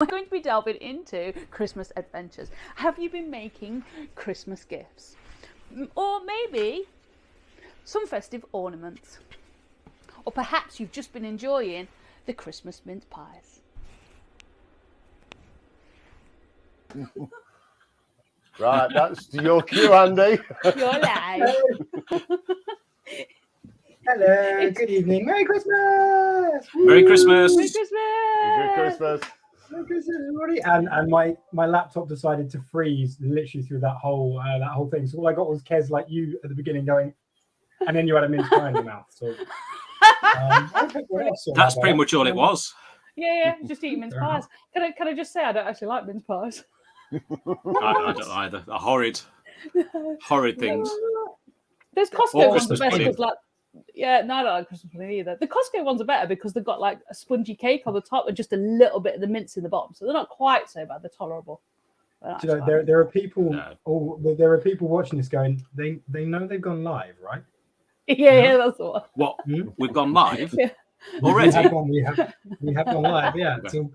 We're going to be delving into Christmas adventures. Have you been making Christmas gifts? Or maybe some festive ornaments? Or perhaps you've just been enjoying the Christmas mince pies? Right, that's your cue, Andy. You're live. Hello, good evening. Merry Christmas! Merry Christmas! Merry Christmas! Good Christmas. Merry Christmas, everybody! And my laptop decided to freeze literally through that whole thing. So all I got was Kez like you at the beginning going, and then you had a mince pie in your mouth. So that's pretty much all it was. Yeah, just eating mince pies. Can I just say I don't actually like mince pies? I don't either. The horrid things. There's Costco ones Christmas the best pudding. because, like, yeah, no, I don't like Christmas pudding either. The Costco ones are better because they've got like a spongy cake on the top and just a little bit of the mince in the bottom, so they're not quite so bad. They're tolerable. Do you know, there are people. There are people watching this going. They know they've gone live, right? Yeah, that's the one. What? We've gone live Yeah. already? We have gone live. Yeah. So,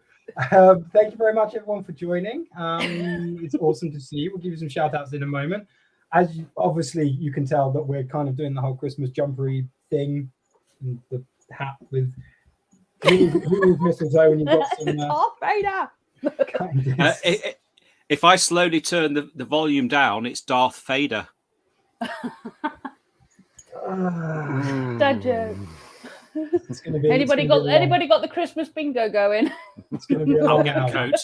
thank you very much, everyone, for joining. It's awesome to see you. We'll give you some shout outs in a moment. As obviously you can tell that we're kind of doing the whole Christmas jumpery thing, and the hat with mistletoe, and you've got some. Darth Vader. If I slowly turn the volume down, it's Darth Vader. Dad joke. It's going to be. Anybody got the Christmas bingo going? It's going to be. I'll get a coat.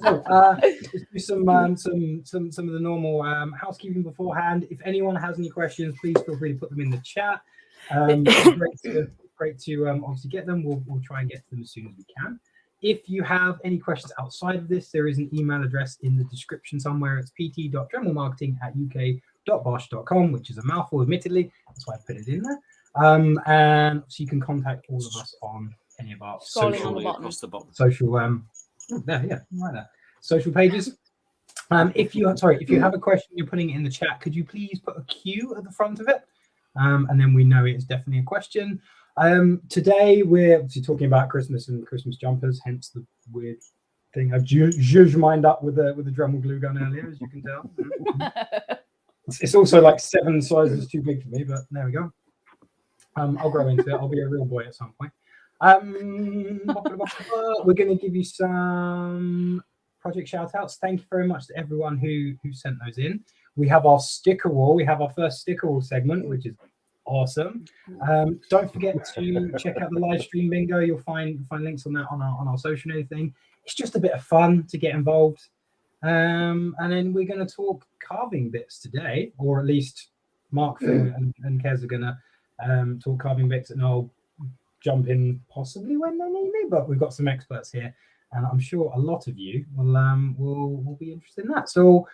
So, let's do some of the normal housekeeping beforehand. If anyone has any questions, please feel free to put them in the chat. Great to obviously get them. We'll try and get to them as soon as we can. If you have any questions outside of this, there is an email address in the description somewhere. It's pt.dremelmarketing@uk.bosch.com, which is a mouthful, admittedly. That's why I put it in there. And so you can contact all of us on any of our social social pages. If you have a question you're putting it in the chat, could you please put a Q at the front of it, and then we know it's definitely a question. Today we're obviously talking about Christmas and Christmas jumpers, hence the weird thing I've zhuzhed mine up with the Dremel glue gun earlier, as you can tell. It's also like 7 sizes too big for me, but there we go. I'll grow into it. I'll be a real boy at some point. We're going to give you some project shout outs. Thank you very much to everyone who sent those in. We have our sticker wall. We have our first sticker wall segment, which is awesome. Don't forget to check out the live stream bingo. You'll find links on that on our social and everything. It's just a bit of fun to get involved. And then we're going to talk carving bits today, or at least Mark, Phil, and Kez are going to talk carving bits, and I'll jump in possibly when they need me, but we've got some experts here, and I'm sure a lot of you will be interested in that. So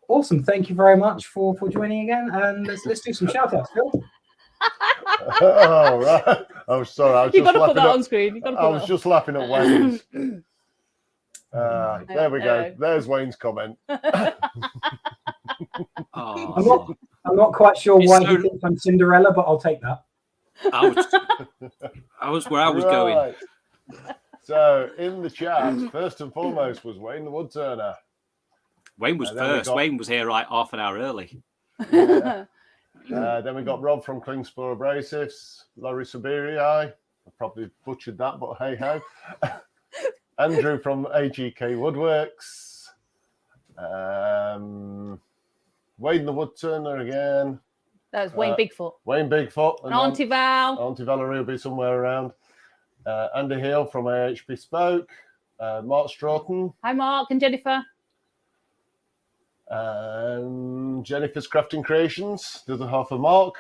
awesome. Thank you very much for joining again, and let's do some shout outs, Phil. Oh, right. I'm sorry. You've got to put that on screen. I was just laughing at Wayne's. There we go. There's Wayne's comment. I'm not quite sure why he thinks I'm Cinderella, but I'll take that. I was where I was going. So in the chat, first and foremost was Wayne the Woodturner. Wayne was first. Wayne was here like half an hour early. Yeah. Then we got Rob from Klingspor Abrasives, Laurie Siberii. I probably butchered that, but hey ho. Andrew from AGK Woodworks. Wayne the Woodturner again. That was Wayne Bigfoot. Wayne Bigfoot. And Auntie Val. Auntie Valerie will be somewhere around. Andy Hill from AH Bespoke. Mark Stroughton. Hi, Mark and Jennifer. Jennifer's Crafting Creations, the other half of Mark.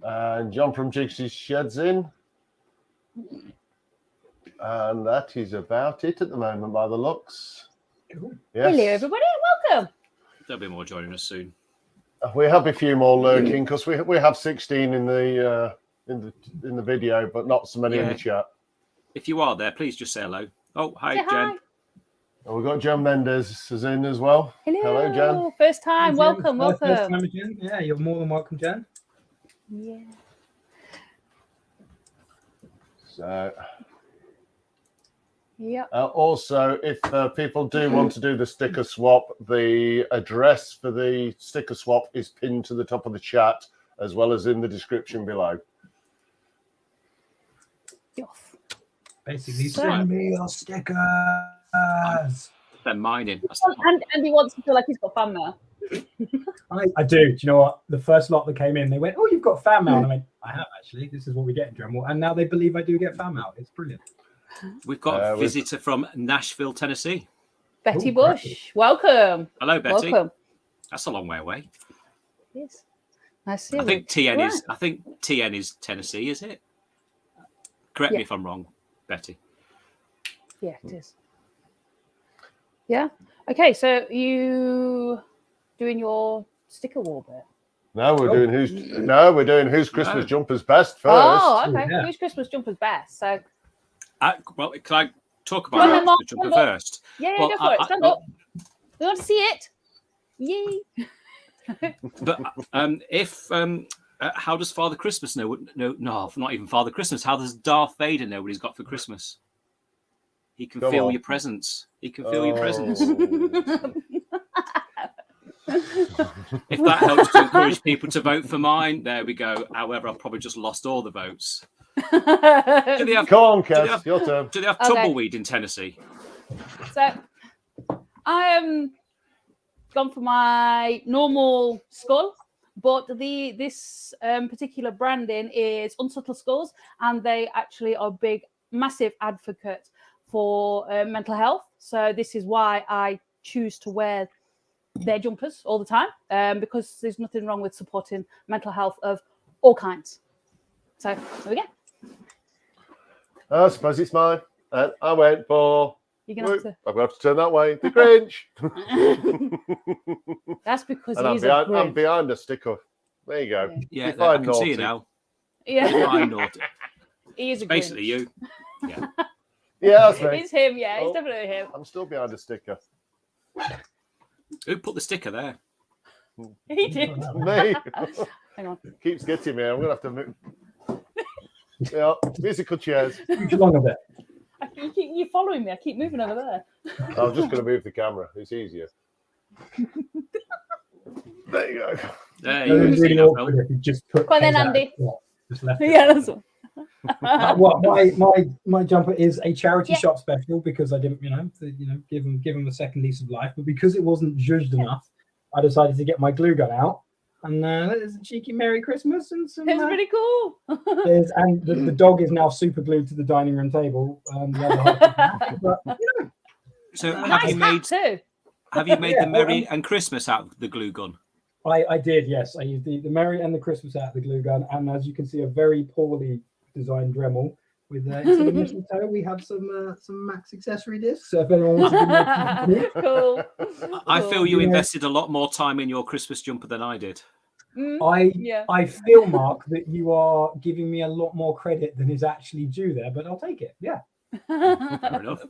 And John from Jiggsy's Sheds In. And that is about it at the moment by the looks. Cool. Yes. Hello, everybody. Welcome. There'll be more joining us soon. We have a few more lurking because we have 16 in the video, but not so many in the chat. If you are there, please just say hello. Oh, hi, Say Jen. hi. And we've got Jen Mendes is in as well. Hello, Jen. First time. Jen, Welcome. first time, Jen. Yeah, you're more than welcome, Jen. Yeah. So Yeah. Also, if people do want to do the sticker swap, the address for the sticker swap is pinned to the top of the chat, as well as in the description below. Basically, send me your stickers. Send mine in. And he wants to feel like he's got fan mail. I do. Do you know what? The first lot that came in, they went, "Oh, you've got fan mail." And I went, "I have actually. This is what we get in Dremel." And now they believe I do get fan mail. It's brilliant. We've got a visitor from Nashville, Tennessee. Betty Bush, great. Welcome. Hello, Betty. Welcome. That's a long way away. Yes. Nice to see you. I think TN is Tennessee, is it? Correct me if I'm wrong, Betty. Yeah, it is. Yeah. Okay, so you doing your sticker wall bit? No, we're doing whose Christmas jumper's best first. Oh, okay. Yeah. Whose Christmas jumper's best? So, well, can I talk about my Christmas jumper first? Yeah, go for it. Stand up. We want to see it. Yay! But if how does Father Christmas know? No, not even Father Christmas. How does Darth Vader know what he's got for Christmas? He can feel your presence. He can feel your presence. If that helps to encourage people to vote for mine, there we go. However, I've probably just lost all the votes. Come on, Kev, your turn. Do they have tumbleweed in Tennessee? So, I am gone for my normal skull, but this particular branding is Unsubtle Skulls, and they actually are massive advocate for mental health. So this is why I choose to wear their jumpers all the time, because there's nothing wrong with supporting mental health of all kinds. So there we go. I suppose it's mine. And I went for... I'm going to have to turn that way. The Grinch. That's because I'm behind a sticker. There you go. Yeah, I can see you now. Yeah. Naughty. He is a basically Grinch. You. Yeah. Yeah, that's me. It's him, yeah. It's definitely him. I'm still behind a sticker. Who put the sticker there? He did. Me. Hang on. Keeps getting me. I'm going to have to move. Yeah, musical chairs. Move along a bit. You're following me. I keep moving over there. I'm just going to move the camera. It's easier. There you go. There you go. Really awkward if you just put. Come on then, Andy. Just left Yeah, that's one. My jumper is a charity shop special because I didn't, give them a second lease of life. But because it wasn't zhuzhed enough, I decided to get my glue gun out. And there's a cheeky Merry Christmas and some. It's pretty cool. And the dog is now super glued to the dining room table. So have you made the Merry and Christmas out of the glue gun? I did, yes. I used the Merry and the Christmas out of the glue gun, and as you can see, a very poorly designed Dremel with instead of mistletoe, we have some Max accessory discs. So if anyone wants to give me cool. I feel you invested a lot more time in your Christmas jumper than I did. I feel, Mark, that you are giving me a lot more credit than is actually due there, but I'll take it. Yeah. Fair enough.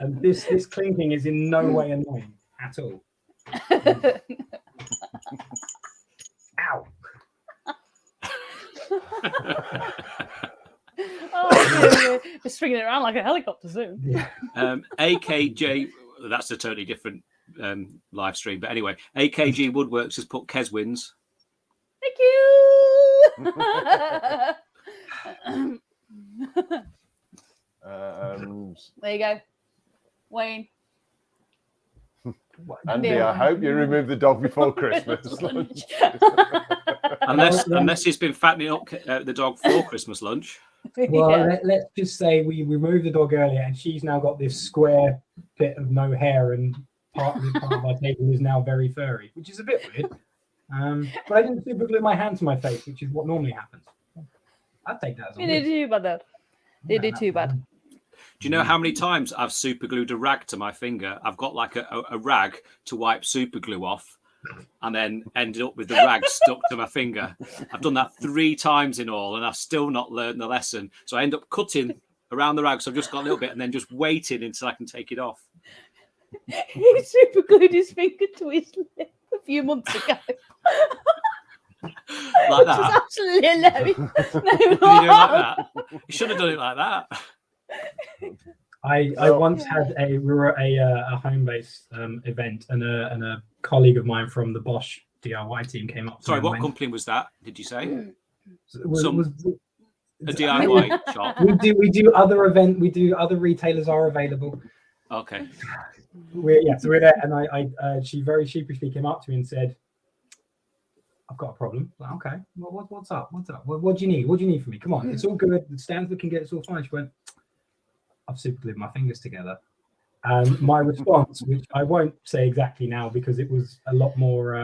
And this clinking is in no way annoying at all. Ow. We're swinging it around like a helicopter soon. Yeah. AKJ, that's a totally different live stream. But anyway, AKG Woodworks has put Keswins. Thank you. There you go. Wayne. Andy, I hope you remove the dog before Christmas. unless he's been fattening up the dog for Christmas lunch. Well, let's just say we removed the dog earlier, and she's now got this square bit of no hair, and part of our table is now very furry, which is a bit weird. But I didn't super glue my hand to my face, which is what normally happens. I'd take that as a You did too bad, Dad. You did too bad. Do you know how many times I've super glued a rag to my finger? I've got like a rag to wipe super glue off, and then ended up with the rag stuck to my finger. I've done that 3 times in all, and I've still not learned the lesson. So I end up cutting around the rag, so I've just got a little bit, and then just waiting until I can take it off. He super glued his finger to his lip a few months ago. Like that? Which is absolutely hilarious. Did you do it like that? You should have done it like that. I Well- once had we were at a home-based event, and a colleague of mine from the Bosch DIY team came up to Sorry, me and what went, company was that? Did you say was- a DIY shop? we do other retailers are available. Okay. So we're there, and she very sheepishly came up to me and said, "I've got a problem." Like, okay, well, what's up? What do you need? What do you need from me? Come on, it's all good. The stand's looking good. It's all fine. She went, "I've super glued my fingers together." And my response, which I won't say exactly now because it was a lot more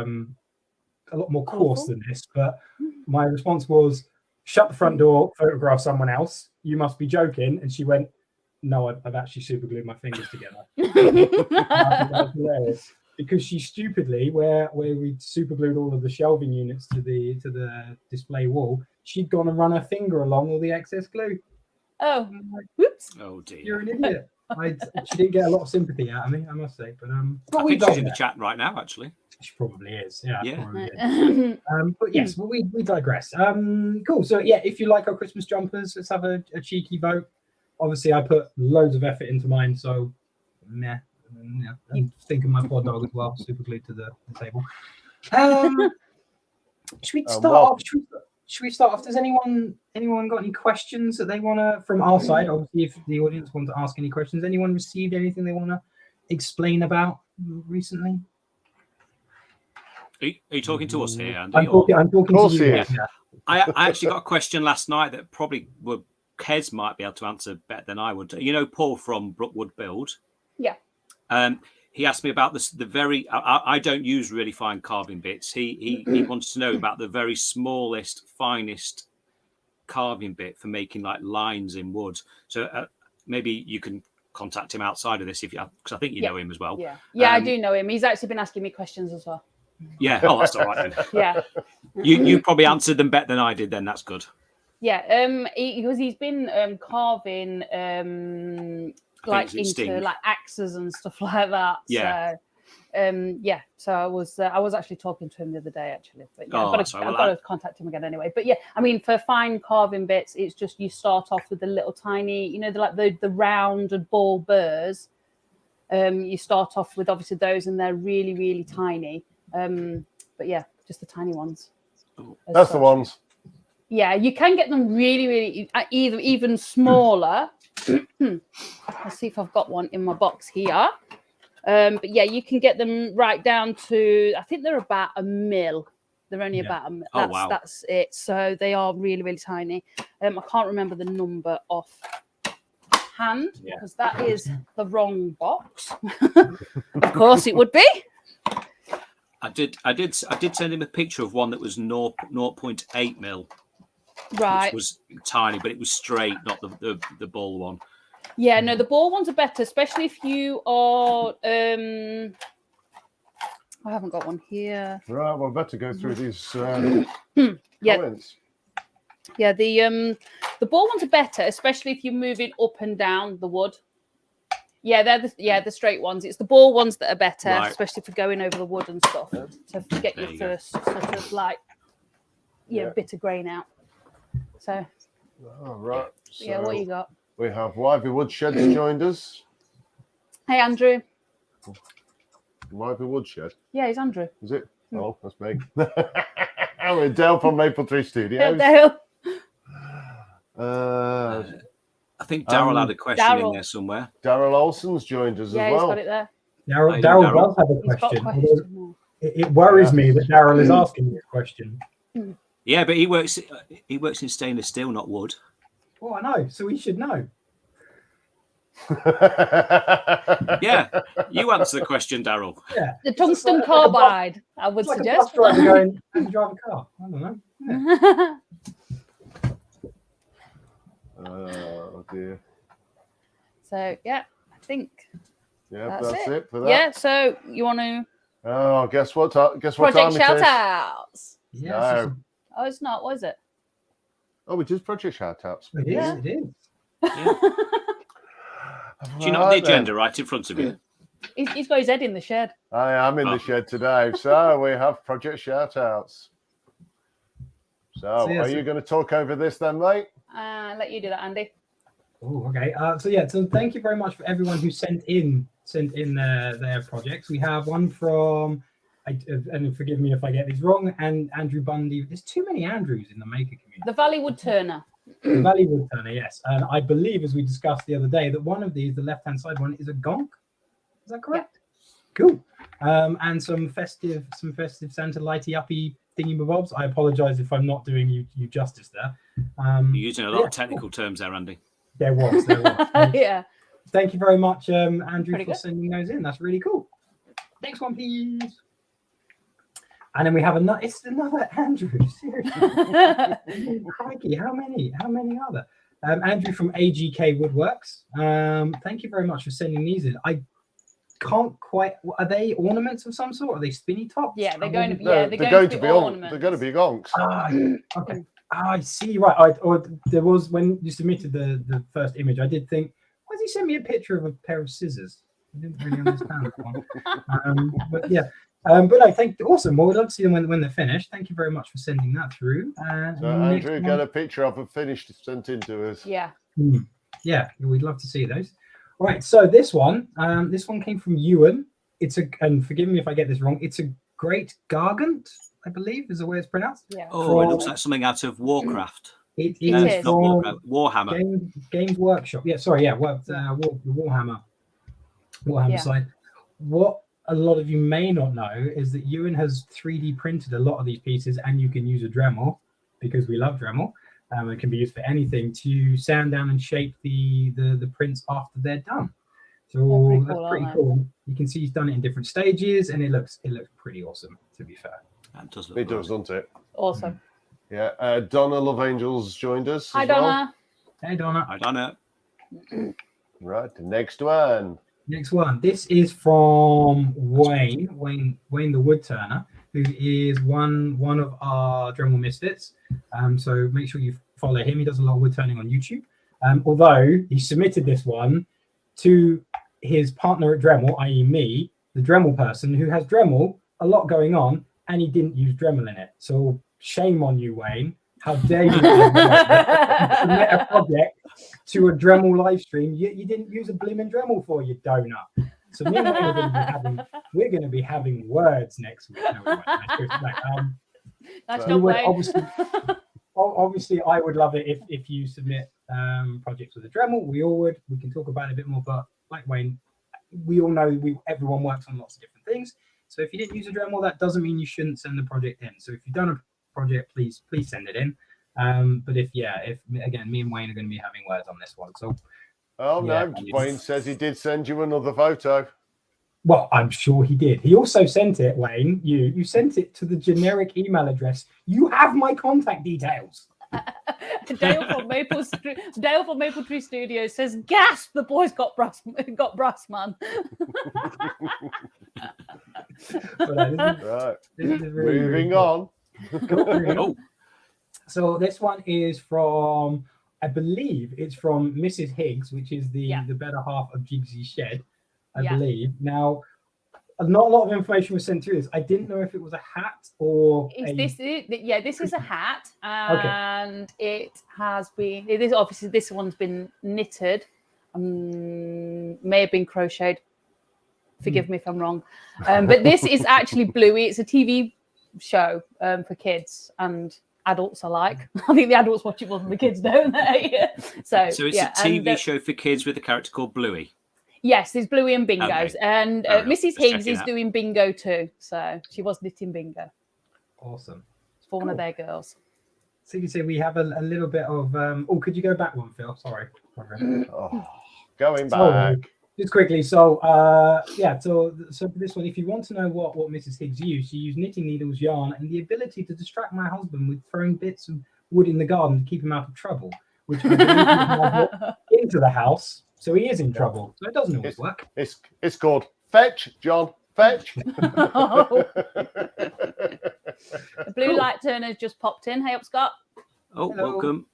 coarse than this, but my response was, "Shut the front door, photograph someone else. You must be joking." And she went, "No, I've actually super glued my fingers together." That was hilarious, because she stupidly, where we super glued all of the shelving units to the display wall, she'd gone and run her finger along all the excess glue. Oh, I'm like, whoops. Oh dear. you're an idiot. She didn't get a lot of sympathy out of me, I must say. But I think she's in the chat right now, actually. She probably is. Yeah. Yeah. Probably is. But yes, well, we digress. Cool. So yeah, if you like our Christmas jumpers, let's have a cheeky vote. Obviously, I put loads of effort into mine, so meh. Yeah, I'm thinking my poor dog as well, super glued to the table. Should we start off? Should we start off? Does anyone got any questions that they want to, from our side? Obviously, if the audience want to ask any questions, anyone received anything they want to explain about recently? Are you talking to us here, Andy? I'm talking to you. Yes. Yeah. I actually got a question last night that probably Kez might be able to answer better than I would. You know, Paul from Brookwood Build. Yeah. He asked me about the very. I don't use really fine carving bits. He wants to know about the very smallest, finest carving bit for making like lines in wood. So maybe you can contact him outside of this if you, because I think you know him as well. Yeah, I do know him. He's actually been asking me questions as well. Yeah. Oh, that's all right then. Yeah. You probably answered them better than I did. Then that's good. Yeah. Because he's been carving like into like axes and stuff like that. Yeah. So so I was actually talking to him the other day actually, but yeah, I've got to contact him again anyway. But yeah, I mean, for fine carving bits, it's just you start off with the little tiny, you know, the round and ball burrs. You start off with obviously those, and they're really, really tiny. But yeah, just the tiny ones. That's the ones. Yeah, you can get them really, really even smaller. Let's see if I've got one in my box here. But yeah, you can get them right down to, I think they're about a mil. They're only about a mil. That's it. So they are really, really tiny. I can't remember the number off hand because that is the wrong box. Of course it would be. I did send him a picture of one that was 0.8 mil. Right. Which was tiny, but it was straight, not the ball one. Yeah, no, the ball ones are better, especially if you are. I haven't got one here. Right, well, better go through these Yeah. comments. Yeah, the ball ones are better, especially if you're moving up and down the wood. Yeah, they're the straight ones. It's the ball ones that are better, especially for going over the wood and stuff to get your first sort of like bit of grain out. So. All right. So yeah, what you got? We have Wyvie Woodshed joined us. Hey, Andrew. Wyvie Woodshed? Yeah, he's Andrew. Is it? Oh, that's me. We're Dale from Maple Tree Studios. Dale. I think Daryl had a question in there somewhere. Daryl Olsen's joined us as well. Yeah, he's got it there. Daryl does have a question. It worries me that Daryl is asking this question. Yeah, but he works in stainless steel, not wood. Oh, I know. So we should know. Yeah, you answer the question, Daryl. Yeah. The tungsten carbide, I would suggest. Like a bus driver going, how do you drive a car? I don't know. Yeah. Oh dear. So yeah, I think. Yeah, that's it for that. Yeah. So you want to? Oh, guess what? Guess what Project time it is? Shout-outs. Yes. No. Oh, it's not. Was it? Oh, we did project shout-outs. It is. Yeah. It is. Yeah. Do you not have the agenda right in front of you? He's got his head in the shed. I am in the shed today, so we have project shout-outs. So, are you going to talk over this then, mate? Let you do that, Andy. Oh, okay. So thank you very much for everyone who sent in their projects. We have one from, and forgive me if I get these wrong, and Andrew Bundy. There's too many Andrews in the maker community. The Valley Wood Turner. The Valley Wood Turner, yes. And I believe, as we discussed the other day, that one of these, the left-hand side one, is a gonk. Is that correct? Yeah. Cool. And some festive Santa lighty uppy thingy bobs. I apologize if I'm not doing you justice there. You're using a lot of technical terms there, Andy. There was. Yeah. Thank you very much, Andrew, Pretty for good. sending those in. That's really cool. Next one, please. And then we have another. It's another Andrew. Seriously, crikey! How many are there? Andrew from AGK Woodworks. Thank you very much for sending these in. I can't quite. Are they ornaments of some sort? Are they spinny tops? Yeah, they're going to be. No, Yeah, they're going to be ornaments. They're going to be gonks. Okay. I see. Right. Or there was, when you submitted the first image, I did think, why does he send me a picture of a pair of scissors? I didn't really understand that one. But yeah. But no, awesome. Well, we'd love to see them when they're finished. Thank you very much for sending that through. So Andrew, get a picture of them finished sent in to us. Yeah. Yeah, we'd love to see those. All right. So this one came from Ewan. And forgive me if I get this wrong. It's a great gargant, I believe, is the way it's pronounced. Yeah. Oh, it looks like something out of Warcraft. It is is. Not from Warcraft, Warhammer. Games Workshop. Yeah, sorry. Yeah, Warhammer side. What a lot of you may not know is that Ewan has 3D printed a lot of these pieces, and you can use a Dremel, because we love Dremel. It can be used for anything to sand down and shape the prints after they're done. So that's pretty cool. You can see he's done it in different stages, and it looks pretty awesome, to be fair. That does look It does, doesn't it? Awesome. Yeah. Donna Love Angels joined us. Hi, as well. Donna. Hey, Donna. I don't know. Right. The next one. Next one. This is from Wayne the Wood Turner, who is one of our Dremel Misfits. So make sure you follow him. He does a lot of wood turning on YouTube. Although he submitted this one to his partner at Dremel, i.e. me, the Dremel person, who has Dremel, a lot going on, and he didn't use Dremel in it. So shame on you, Wayne. How dare you submit a project to a Dremel live stream you didn't use a blimmin' Dremel for, you donut. So me and Wayne we're going to be having words next week. No, we won't. Nice job, Wayne. Obviously, I would love it if you submit projects with a Dremel. We all would. We can talk about it a bit more, but like Wayne, we all know everyone works on lots of different things. So if you didn't use a Dremel, that doesn't mean you shouldn't send the project in. So if you've done a project, please send it in. But if again, me and Wayne are going to be having words on this one. So no, Wayne says he did send you another photo. Well, I'm sure he did. He also sent it, Wayne. You sent it to the generic email address. You have my contact details. Dale from Maple Tree Studios says, "Gasp! The boys got brass man." Right. This is really, Moving really on. Cool. So this one is from, I believe it's from Mrs. Higgs, which is the better half of Jiggsy Shed, I believe. Now, not a lot of information was sent through this. I didn't know if it was a hat or this is a hat, and it has been. It is obviously, this one's been knitted, may have been crocheted. Forgive me if I'm wrong, but this is actually Bluey. It's a TV show for kids and adults alike. I think the adults watch it more than the kids, don't they? So it's a TV show for kids with a character called Bluey. Yes, there's Bluey and bingos, Okay. and Mrs. Higgs is doing bingo too. So she was knitting bingo. Awesome. It's for one of their girls. So you can see we have a little bit of. Could you go back one, Phil? Sorry. Going back. Just quickly. So So for this one, if you want to know what Mrs. Higgs used, she used knitting needles, yarn, and the ability to distract my husband with throwing bits of wood in the garden to keep him out of trouble, which I believe into the house. So he is in trouble. So it doesn't always work. It's called Fetch, John. Fetch. The blue light turner's just popped in. Hey up, Scott. Hello. Welcome.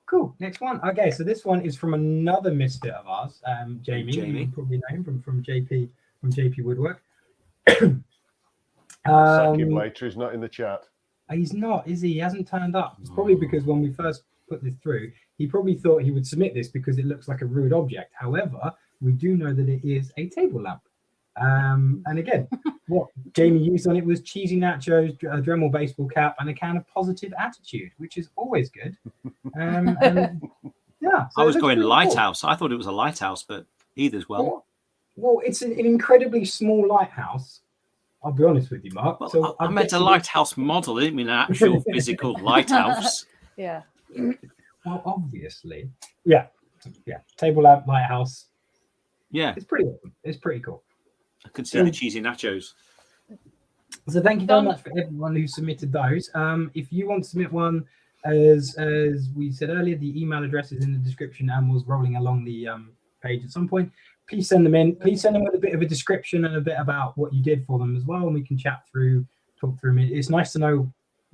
Cool. Next one. Okay, so this one is from another misfit of ours, Jamie. You probably know him from JP Woodwork. Second waiter is not in the chat. He's not, is he? He hasn't turned up. It's probably because when we first put this through, he probably thought he would submit this because it looks like a rude object. However, we do know that it is a table lamp. And again, what Jamie used on it was cheesy nachos, a Dremel baseball cap, and a can of positive attitude, which is always good. And yeah, so I was going cool. lighthouse. I thought it was a lighthouse, but Eade as well. Well, it's an incredibly small lighthouse. I'll be honest with you, Mark. Well, So I meant a lighthouse model. I didn't mean an actual physical lighthouse. Yeah. Well, obviously, yeah. Table lamp, lighthouse. Yeah, It's pretty awesome. It's pretty cool. I can see the cheesy nachos. So thank you very much for everyone who submitted those. If you want to submit one, as we said earlier, the email address is in the description and was rolling along the page at some point. Please send them in. Please send them with a bit of a description and a bit about what you did for them as well, and we can talk through them. It's nice to know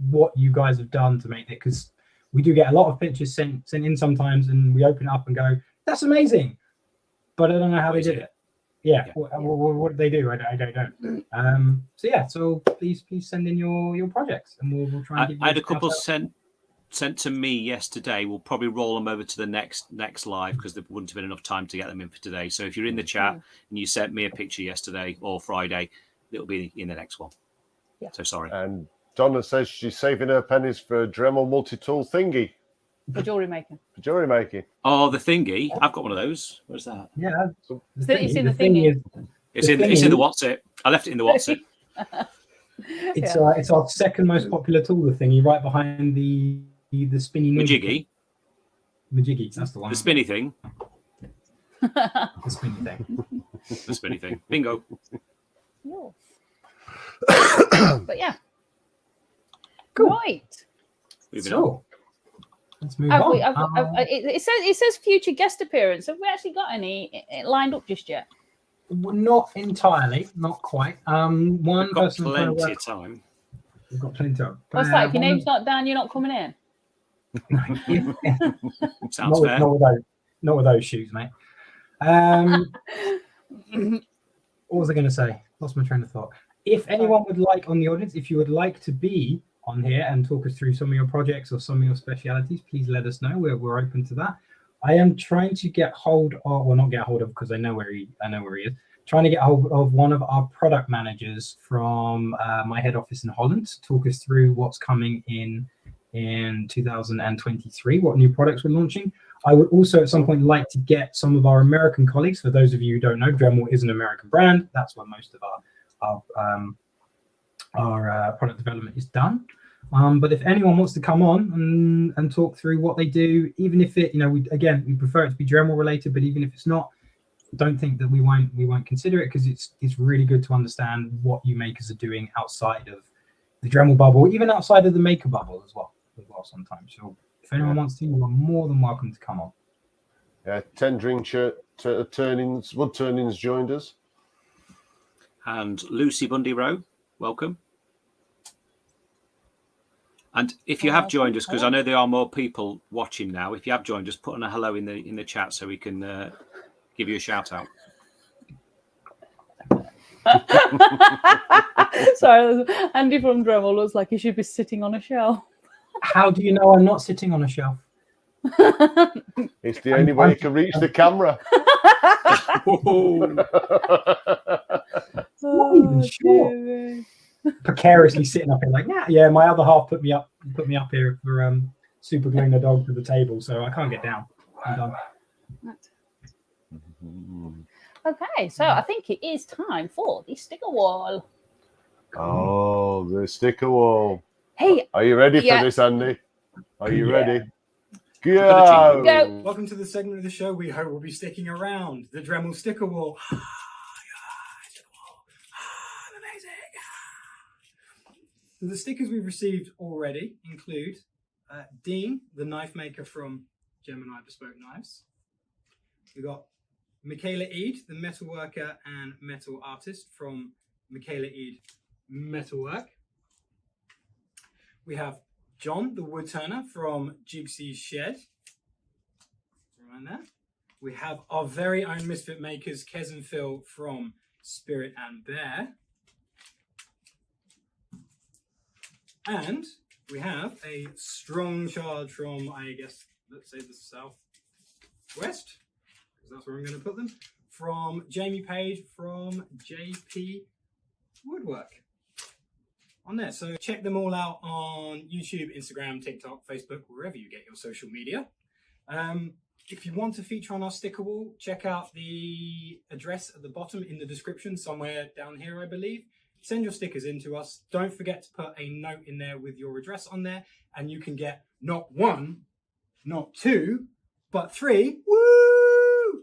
what you guys have done to make it, because we do get a lot of pictures sent in sometimes, and we open it up and go, "That's amazing," but I don't know how they did it. Yeah. What did they do? I don't know. So please send in your projects, and we'll try and give you I had a couple sent to me yesterday. We'll probably roll them over to the next live because there wouldn't have been enough time to get them in for today. So if you're in the chat and you sent me a picture yesterday or Friday, it'll be in the next one. Yeah. So sorry. And Donna says she's saving her pennies for a Dremel multi-tool thingy. For jewellery making. Oh, the thingy. I've got one of those. Where's that? Yeah. It's in the thingy. It's in the what's it. I left it in the what's it. It's our second most popular tool, the thingy, right behind the spinny Majiggy. That's the one. The spinny thing. The spinny thing. The spinny thing. Bingo. But yeah. Cool. Right. Moving on. Let's move on. It says future guest appearance. Have we actually got any lined up just yet? Not entirely, not quite. One We've got person plenty of time. We've got plenty of time. What's that? If your name's not down, you're not coming in. Sounds fair. Not with those shoes, mate. What was I going to say? Lost my train of thought. If anyone would like on the audience, if you would like to be on here and talk us through some of your projects or some of your specialities, please let us know. We're open to that. I am trying to get hold of, well, not get hold of, because I know where he is. Trying to get hold of one of our product managers from my head office in Holland to talk us through what's coming in 2023, what new products we're launching. I would also at some point like to get some of our American colleagues. For those of you who don't know, Dremel is an American brand. That's where most of our product development is done. But if anyone wants to come on and talk through what they do, even if it, we prefer it to be Dremel related, but even if it's not, don't think that we won't consider it, because it's really good to understand what you makers are doing outside of the Dremel bubble, even outside of the maker bubble as well sometimes. So if anyone wants to, you are more than welcome to come on. Yeah, 10 drink turnings, wood turnings joined us. And Lucy Bundy Rowe, welcome. And if you have joined us, because I know there are more people watching now, if you have joined us, put in a hello in the chat so we can give you a shout out. Sorry, Andy from Dremel looks like he should be sitting on a shelf. How do you know I'm not sitting on a shelf? It's the only way you can reach the camera. Not even sure. Precariously sitting up here like, yeah, my other half put me up here for super gluing the dog to the table, so I can't get down. I'm done. Okay, so I think it is time for the sticker wall. Oh, the sticker wall. Hey, are you ready for this, Andy? Are you ready? Go! Welcome to the segment of the show we hope will be sticking around, the Dremel sticker wall. Amazing. So the stickers we've received already include Dean, the knife maker from Gemini Bespoke Knives. We've got Mikala Eade, the metal worker and metal artist from Mikala Eade Metalwoork. We have John, the wood turner from Jiggsy's Shed. Around there. We have our very own Misfit makers, Kez and Phil from Spirit and Bear. And we have a strong charge from, I guess, let's say the southwest, because that's where I'm going to put them. From Jamie Page from JP Woodwork on there. So check them all out on YouTube, Instagram, TikTok, Facebook, wherever you get your social media. If you want to feature on our sticker wall, check out the address at the bottom in the description, somewhere down here, I believe. Send your stickers in to us. Don't forget to put a note in there with your address on there, and you can get not 1, not 2, but 3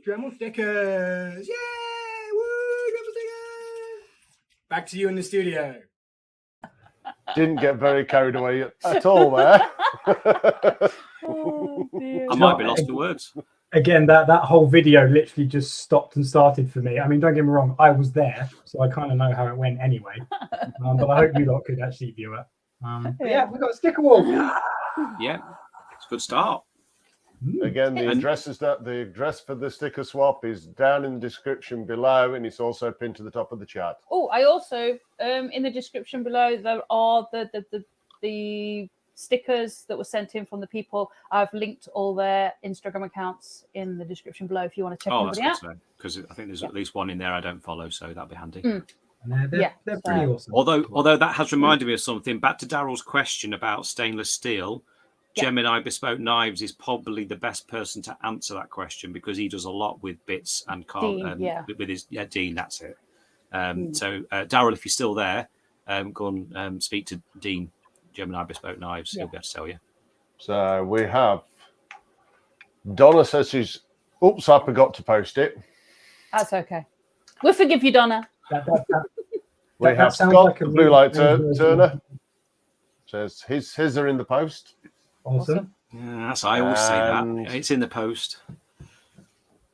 Dremel stickers. Yay! Woo! Dremel stickers! Back to you in the studio. Didn't get very carried away at all there. Oh, dear. I might be lost for words. Again, that whole video literally just stopped and started for me. I mean, don't get me wrong, I was there, so I kind of know how it went anyway. But I hope you lot could actually view it. But yeah, we got a sticker wall. Yeah, it's a good start. Again, the address for the sticker swap is down in the description below, and it's also pinned to the top of the chat. Oh, I also in the description below there are the stickers that were sent in from the people. I've linked all their Instagram accounts in the description below if you want to check anybody out. Because I think there's at least one in there I don't follow, so that'd be handy. And they're pretty awesome. Although that has reminded me of something. Back to Daryl's question about stainless steel. Yeah. Gemini Bespoke Knives is probably the best person to answer that question because he does a lot with bits and with his Dean. That's it. So Daryl, if you're still there, go and speak to Dean. Gemini Bespoke Knives. He'll be able to tell you. So we have Donna says she's. Oops, I forgot to post it. That's okay. We'll forgive you, Donna. We have Scott, like the Blue Light Turner. Says his are in the post. Awesome. Yeah, that's I always say that. It's in the post.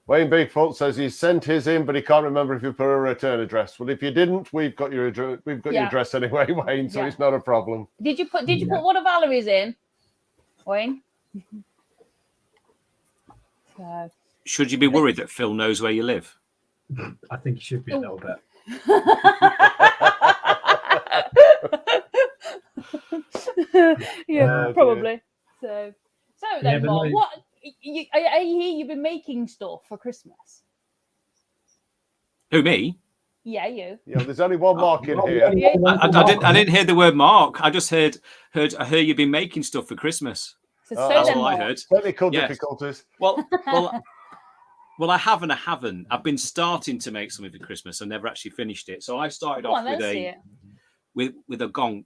Wayne Bigfoot says he sent his in, but he can't remember if you put a return address. Well, if you didn't, we've got your address. We've got your address anyway, Wayne. So it's not a problem. Did you put one of Valerie's in, Wayne? So. Should you be worried that Phil knows where you live? I think you should be a little bit. Probably. So then, Mark, what? I hear you've been making stuff for Christmas. Who, me? Yeah, you. Yeah, there's only one Mark in here. I didn't hear the word Mark. I just heard you've been making stuff for Christmas. So that's all I heard. Technical difficulties. Well, I have and I haven't. I've been starting to make something for Christmas. I never actually finished it. So I started off with a gonk,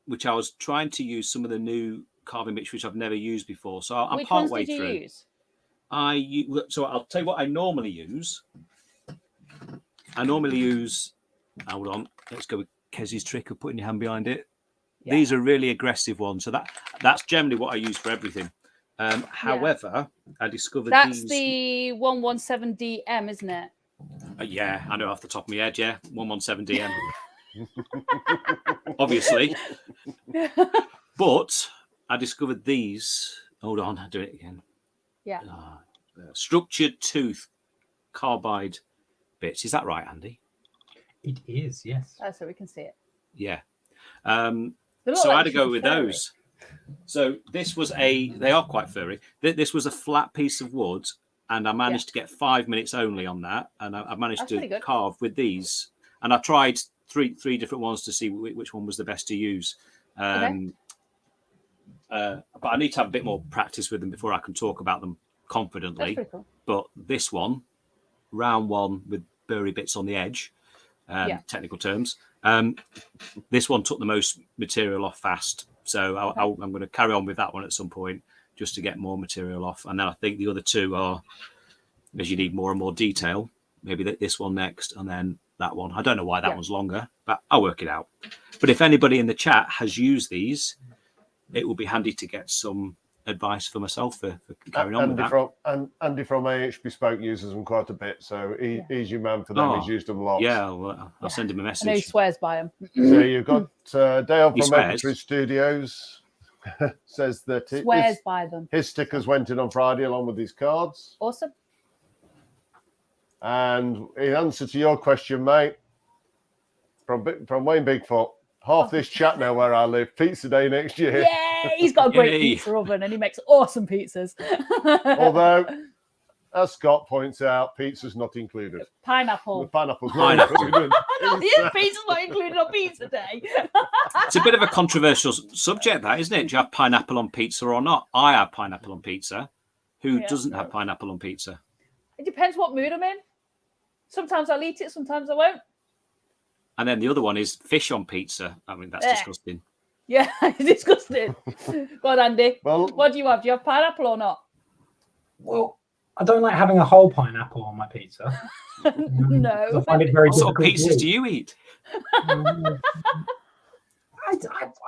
which I was trying to use some of the new carving bits which I've never used before. So I'm partway through. Use? So I'll tell you what I normally use. Hold on, let's go with Kezzy's trick of putting your hand behind it. Yeah. These are really aggressive ones. So that's generally what I use for everything. However, I discovered that's the 117DM, isn't it? Yeah, I know off the top of my head. Yeah, 117DM. Obviously, but I discovered these. Hold on, I'll do it again. Yeah. Structured tooth carbide bits. Is that right, Andy? It is, yes. Oh, so we can see it. Yeah. So I had to go with those. So this was they are quite furry. This was a flat piece of wood, and I managed to get 5 minutes only on that, and I managed to carve with these. And I tried three different ones to see which one was the best to use. But I need to have a bit more practice with them before I can talk about them confidently. That's pretty cool. But this one, round one with burry bits on the edge, technical terms. This one took the most material off fast. So I'm going to carry on with that one at some point just to get more material off. And then I think the other two are, as you need more and more detail, maybe this one next and then that one. I don't know why that one's longer, but I'll work it out. But if anybody in the chat has used these, it will be handy to get some advice for myself for carrying on with that. Andy from AH Bespoke uses them quite a bit, so he's your man for them. He's used them lots. Yeah, I'll send him a message. I know he swears by them. So you've got Dale from Maple Studios says that swears by them. His stickers went in on Friday along with his cards. Awesome. And in answer to your question, mate, from Wayne Bigfoot, half this chat know where I live. Pizza day next year. Yeah, he's got a great Yay. pizza oven and he makes awesome pizzas. Although, as Scott points out, pizza's not included. The Pineapple. pineapple's not included. Yeah, pizza's not included on pizza day. It's a bit of a controversial subject, that, isn't it? Do you have pineapple on pizza or not? I have pineapple on pizza. Who doesn't have pineapple on pizza? It depends what mood I'm in. Sometimes I'll eat it, sometimes I won't. And then the other one is fish on pizza. I mean, that's disgusting. Yeah, it's disgusting. Go on, Andy. Well, What do you have? Do you have pineapple or not? Well, I don't like having a whole pineapple on my pizza. No. I find it very What sort of difficult to pizzas do eat. you eat?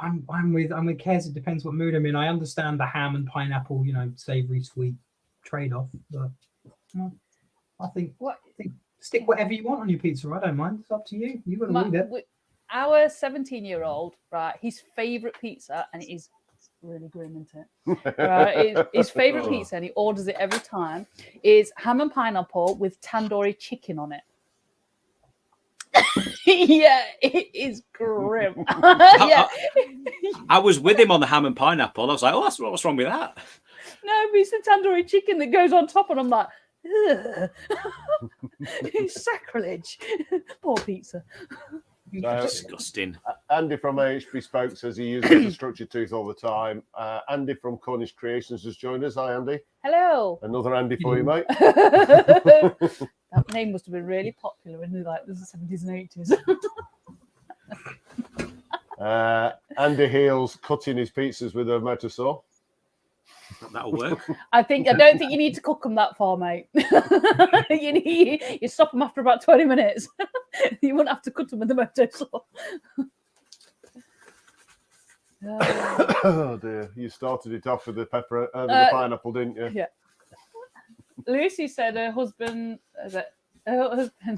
I'm with Kez. It depends what mood I'm in. I understand the ham and pineapple, savory sweet trade-off, but I think stick whatever you want on your pizza. I don't mind. It's up to you. You got to read it. Our 17-year-old, right? His favorite pizza, and it is really grim, isn't it? Right, his favorite pizza, and he orders it every time, is ham and pineapple with tandoori chicken on it. Yeah, it is grim. Yeah. I was with him on the ham and pineapple. I was like, oh, what's wrong with that? No, but it's the tandoori chicken that goes on top, and I'm like, ugh. It's sacrilege. Poor pizza. Disgusting. Andy from Bespoke says he uses a structured tooth all the time. Andy from Cornish Creations has joined us. Hi, Andy. Hello. Another Andy for you, mate. That name must have been really popular in the 70s and 80s. Andy Heels cutting his pizzas with a motor saw. That'll work. I don't think you need to cook them that far, mate. You stop them after about 20 minutes. You wouldn't have to cut them with the motor saw. Oh dear, you started it off with the pineapple, didn't you? Yeah. Lucy said her husband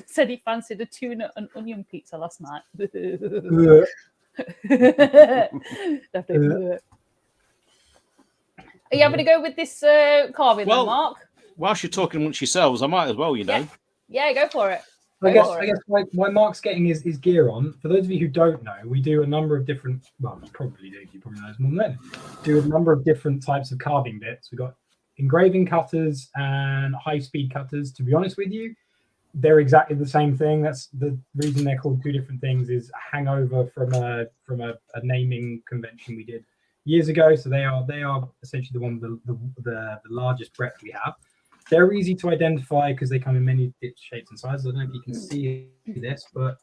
said he fancied a tuna and onion pizza last night. Definitely. Are you having to go with this carving, then, Mark? Whilst you're talking amongst yourselves, I might as well, Yeah, go for it. I guess why Mark's getting his gear on. For those of you who don't know, we do a number of different. Well, you probably do. You probably know this more than that. Do a number of different types of carving bits. We've got engraving cutters and high-speed cutters. To be honest with you, they're exactly the same thing. That's the reason they're called two different things. Is a hangover from a naming convention we did years ago. So they are essentially the one with the largest breadth we have. They're easy to identify because they come in many shapes and sizes. I don't know if you can see this, but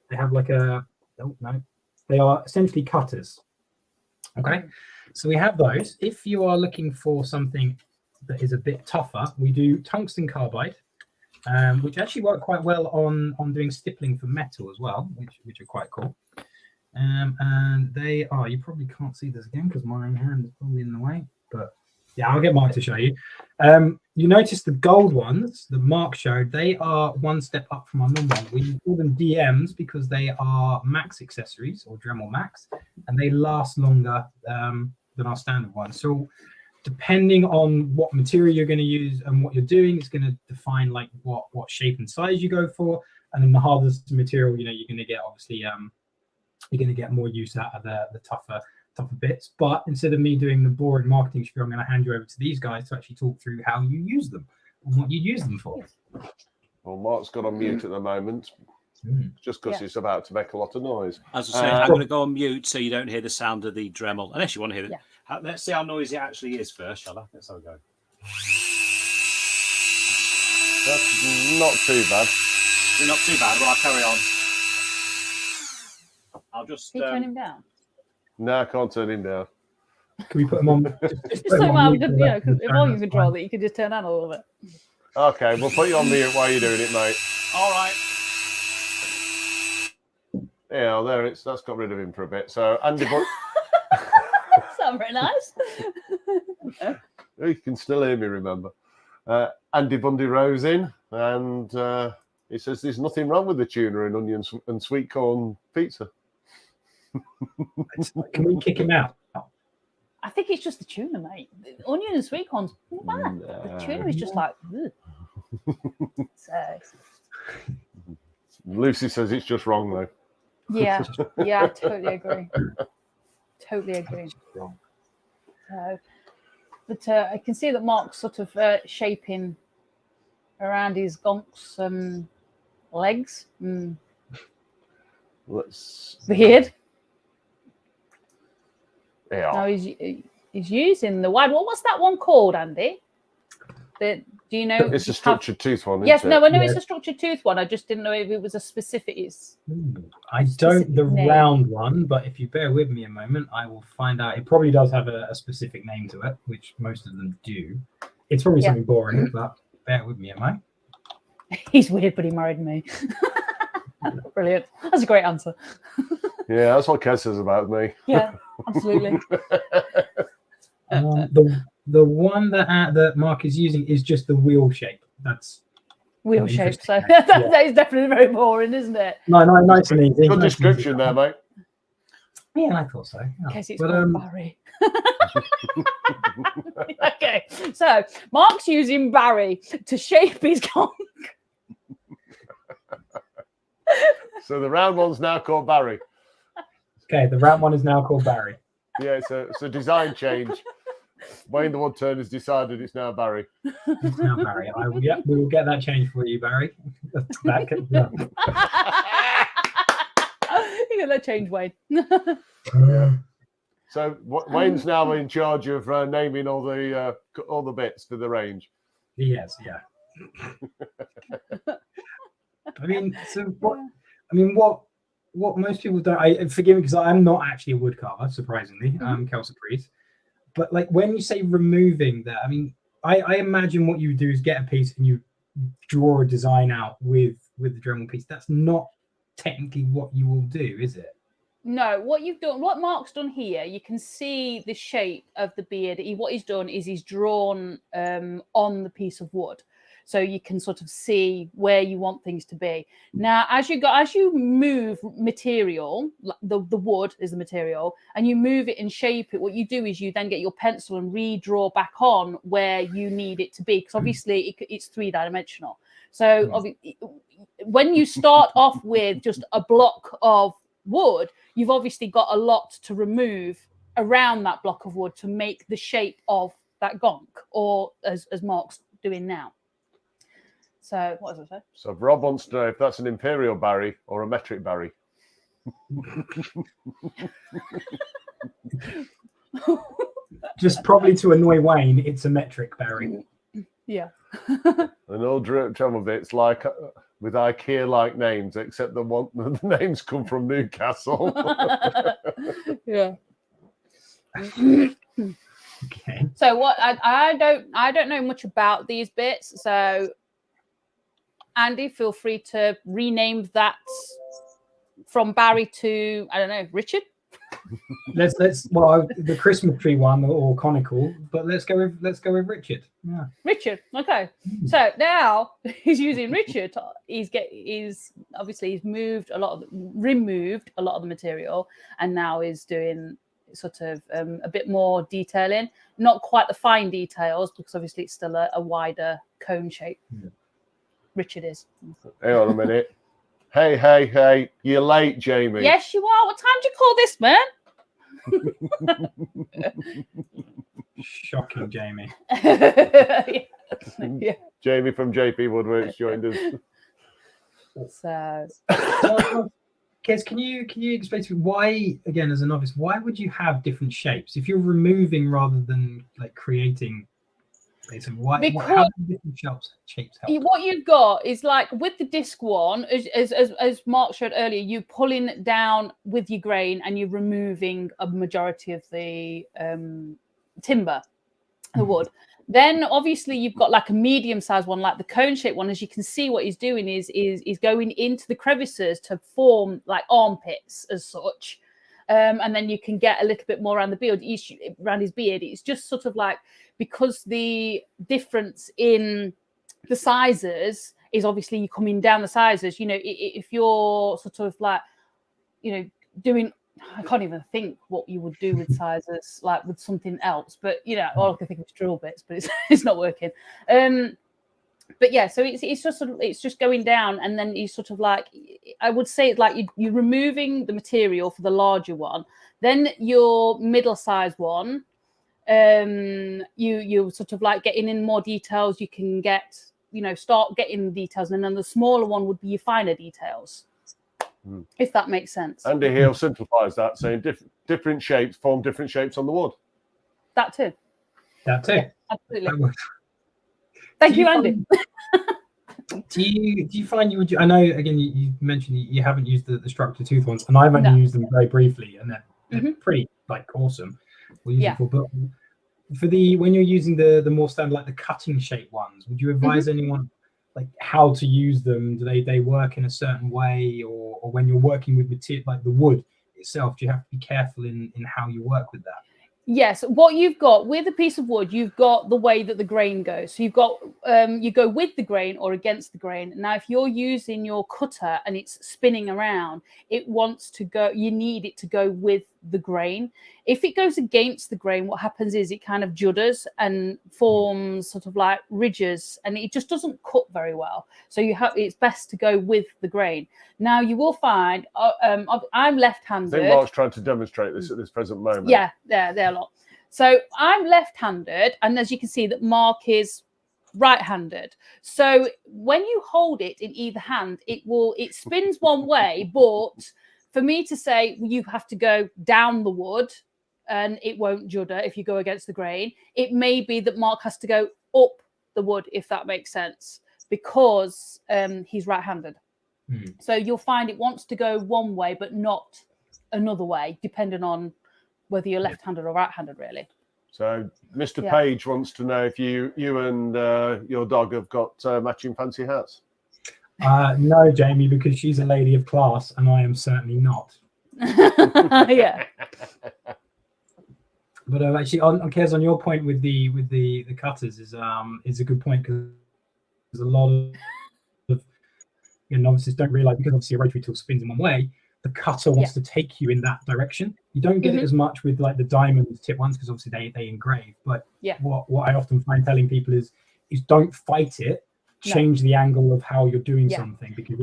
they have they are essentially cutters. Okay, so we have those. If you are looking for something that is a bit tougher, we do tungsten carbide, which actually work quite well on doing stippling for metal as well, which are quite cool. And they are, you probably can't see this again because my hand is probably in the way, but yeah, I'll get Mark to show you. You notice the gold ones that Mark showed, they are one step up from our normal one. We call them DMs because they are Max accessories or Dremel Max, and they last longer than our standard ones. So depending on what material you're going to use and what you're doing, it's going to define like what shape and size you go for. And then the hardest material, you're going to get obviously you're going to get more use out of the tougher bits. But instead of me doing the boring marketing spiel, I'm going to hand you over to these guys to actually talk through how you use them and what you use them for. Well, Mark's got on mute at the moment, just because he's about to make a lot of noise. As I say, I'm going to go on mute so you don't hear the sound of the Dremel, unless you want to hear it. Yeah. Let's see how noisy it actually is first, shall I? Let's have a go. That's not too bad. Not too bad. Well, I'll carry on. I'll just... Can you turn him down? No, I can't turn him down. Can we put him on? Just so because the volume control that you can just turn on a little bit. Okay, we'll put you on mute while you're doing it, mate. All right. Yeah, there it's. That's got rid of him for a bit. So Andy, Sounds very nice. You can still hear me. Remember, Andy Bundy rose in, and he says there's nothing wrong with the tuna and onions and sweet corn pizza. Can we kick him out? I think it's just the tuna, mate. The onion and sweet corn's not bad. The tuna is just like, ugh. Lucy says it's just wrong though. Yeah, yeah, I totally agree. Totally agree. Wrong. But I can see that Mark's sort of shaping around his gonk's legs. Let's. Beard. Yeah. Now he's using the wide. What's that one called, Andy? Do you know? It's a structured tooth one. Yes, isn't no, it? I know Yeah. it's a structured tooth one. I just didn't know if it was a specific. I don't the name. round one, but if you bear with me a moment, I will find out. It probably does have a specific name to it, which most of them do. It's probably something boring, but bear with me, am I? He's weird, but he married me. Brilliant. That's a great answer. Yeah, that's what Kes says about me. Yeah, absolutely. The one that Mark is using is just the wheel shape. That's Wheel an shape. interesting So name. that is definitely very boring, isn't it? No, nice and easy. Good nice description and there, easy. mate. Yeah, I thought so. Yeah. In case it's But, called Barry. Okay, so Mark's using Barry to shape his conch. So the round one's now called Barry. okay, the round one is now called Barry. Yeah, it's a design change. Wayne the Woodturn has decided it's now Barry. It's now Barry. We will get that changed for you, Barry. You're gonna change Wayne. So Wayne's now in charge of naming all the bits for the range. Yes, yeah. I mean, what most people don't. Forgive me because I'm not actually a wood carver, surprisingly. Kelsa Priest. But like when you say removing that, I mean, I imagine what you do is get a piece and you draw a design out with the Dremel piece. That's not technically what you will do, is it? No, what Mark's done here, you can see the shape of the beard. What he's done is he's drawn on the piece of wood, so you can sort of see where you want things to be. Now, as you move material, the wood is the material, and you move it and shape it. What you do is you then get your pencil and redraw back on where you need it to be, because obviously it's 3-dimensional. So when you start off with just a block of wood, you've obviously got a lot to remove around that block of wood to make the shape of that gonk, or as Mark's doing now. So what does it say? So Rob wants to know if that's an imperial Barry or a metric Barry. Just probably to annoy Wayne, it's a metric, Barry. Yeah. And all Dremel bits like with IKEA-like names, except the names come from Newcastle. Yeah. Okay. So what I don't know much about these bits. So Andy, feel free to rename that from Barry to, I don't know, Richard. Let's the Christmas tree one or conical, but let's go with Richard. Yeah. Richard. Okay. So now he's using Richard. He's removed a lot of the material, and now is doing sort of a bit more detailing. Not quite the fine details, because obviously it's still a wider cone shape. Yeah. Richard is. Hang on a minute. Hey, you're late, Jamie. Yes, you are. What time do you call this, man? Shocking, Jamie. Yeah. Jamie from JP Woodworks joined us. So, Kez, can you explain to me why, again, as a novice, why would you have different shapes if you're removing rather than like creating? How do different shapes help? what you've got is like with the disc one, as Mark showed earlier, you're pulling down with your grain and you're removing a majority of the timber, the wood. Then obviously you've got like a medium-sized one, like the cone-shaped one. As you can see, what he's doing is going into the crevices to form like armpits as such. And then you can get a little bit more around the beard, around his beard. It's just sort of like, because the difference in the sizes is obviously you coming down the sizes. You know, if you're sort of like, you know, doing, I can't even think what you would do with sizes, like with something else. But, you know, all I can think of is drill bits, but it's not working. But yeah, so it's just sort of, it's just going down, and then you sort of like, I would say it's like you're removing the material for the larger one, then your middle size one, you sort of like getting in more details. You can get, start getting details, and then the smaller one would be your finer details, if that makes sense. Andy Hill simplifies that, saying different shapes form different shapes on the wood. That too. Yeah, Absolutely. Thank you, Andy. Do you find you would? I know again you mentioned you haven't used the structure tooth ones, and I've only used them very briefly, and they're pretty like awesome. We'll use it for, but for when you're using the more standard, like the cutting shape ones, would you advise anyone like how to use them? Do they work in a certain way, or when you're working with material like the wood itself, do you have to be careful in how you work with that? Yes, what you've got with a piece of wood, you've got the way that the grain goes. So you've got, you go with the grain or against the grain. Now, if you're using your cutter and it's spinning around, it wants to go, you need it to go with the grain. If it goes against the grain, what happens is it kind of judders and forms sort of like ridges, and it just doesn't cut very well. So it's best to go with the grain. Now, you will find, I'm left-handed. I think Mark's trying to demonstrate this at this present moment. Yeah, they're a lot. So I'm left-handed, and as you can see that Mark is right-handed. So when you hold it in either hand, it spins one way, but for me to say you have to go down the wood and it won't judder if you go against the grain, it may be that Mark has to go up the wood, if that makes sense, because he's right-handed. So you'll find it wants to go one way, but not another way, depending on whether you're left-handed or right-handed, really. So Mr. Page wants to know if you and your dog have got matching fancy hats. No, Jamie, because she's a lady of class, and I am certainly not. Yeah. But actually, on Kez, on your point with the cutters is a good point, because a lot of novices don't realize, because obviously a rotary tool spins in one way, the cutter wants to take you in that direction. You don't get it as much with like the diamond tip ones, because obviously they engrave. But what I often find telling people is don't fight it. Change the angle of how you're doing something, because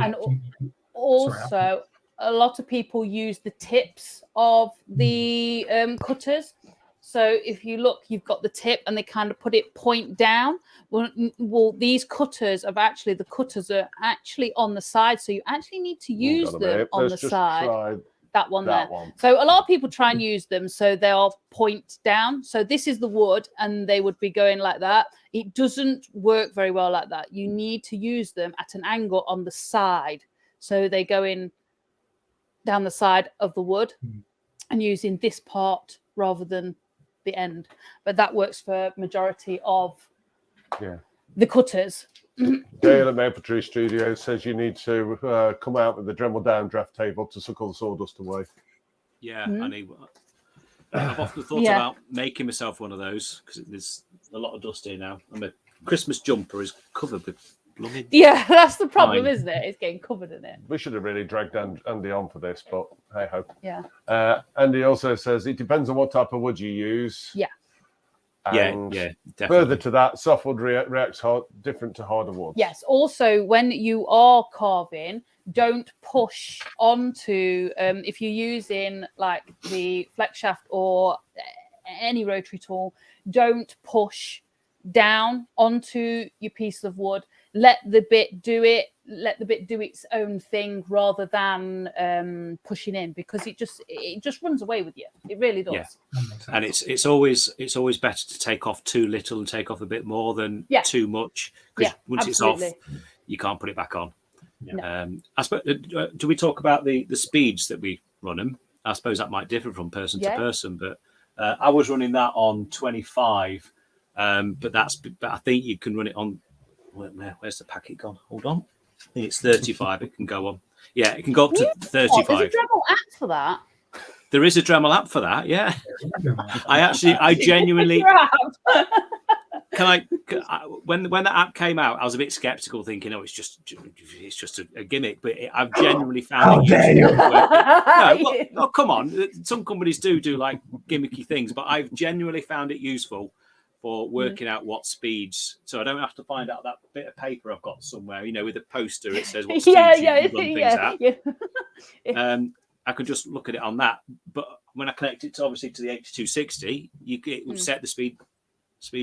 also a lot of people use the tips of the cutters. So if you look, you've got the tip and they kind of put it point down. Well, these cutters the cutters are actually on the side. So you actually need to use them on the side. That one there. So a lot of people try and use them so they'll point down. So this is the wood and they would be going like that. It doesn't work very well like that. You need to use them at an angle on the side. So they go in down the side of the wood and using this part rather than the end. But that works for majority of the cutters. Dale at Maple Tree Studio says you need to come out with the Dremel downdraft table to suck all the sawdust away. Yeah, I've often thought about making myself one of those, because there's a lot of dust here now. And my Christmas jumper is covered with blooming. Yeah, that's the problem, isn't it? It's getting covered in it. We should have really dragged Andy on for this, but hey ho. Yeah. Andy also says it depends on what type of wood you use. Yeah. And definitely. Further to that, softwood reacts different to harder wood. Yes. Also, when you are carving, don't push onto, if you're using like the flex shaft or any rotary tool, don't push down onto your piece of wood. Let the bit do it. Let the bit do its own thing rather than pushing in, because it just runs away with you. It really does. Yeah. And it's always better to take off too little and take off a bit more than too much, because once absolutely. it's off, you can't put it back on. No. I suppose, do we talk about the speeds that we run them? I suppose that might differ from person to person, but I was running that on 25, but I think you can run it on. Where's the packet gone? Hold on. I think it's 35. It can go on. Yeah, it can go up to 35. There's a Dremel app for that. There is a Dremel app for that. Yeah. I genuinely. When that app came out, I was a bit skeptical, thinking, "Oh, it's just a gimmick." But I've genuinely found it useful. No, come on. Some companies do like gimmicky things, but I've genuinely found it useful. for working out what speeds, so I don't have to find out that bit of paper I've got somewhere, with a poster. It says what speeds you can run things at. I could just look at it on that. But when I connect it to obviously to the 8260, it would set the speed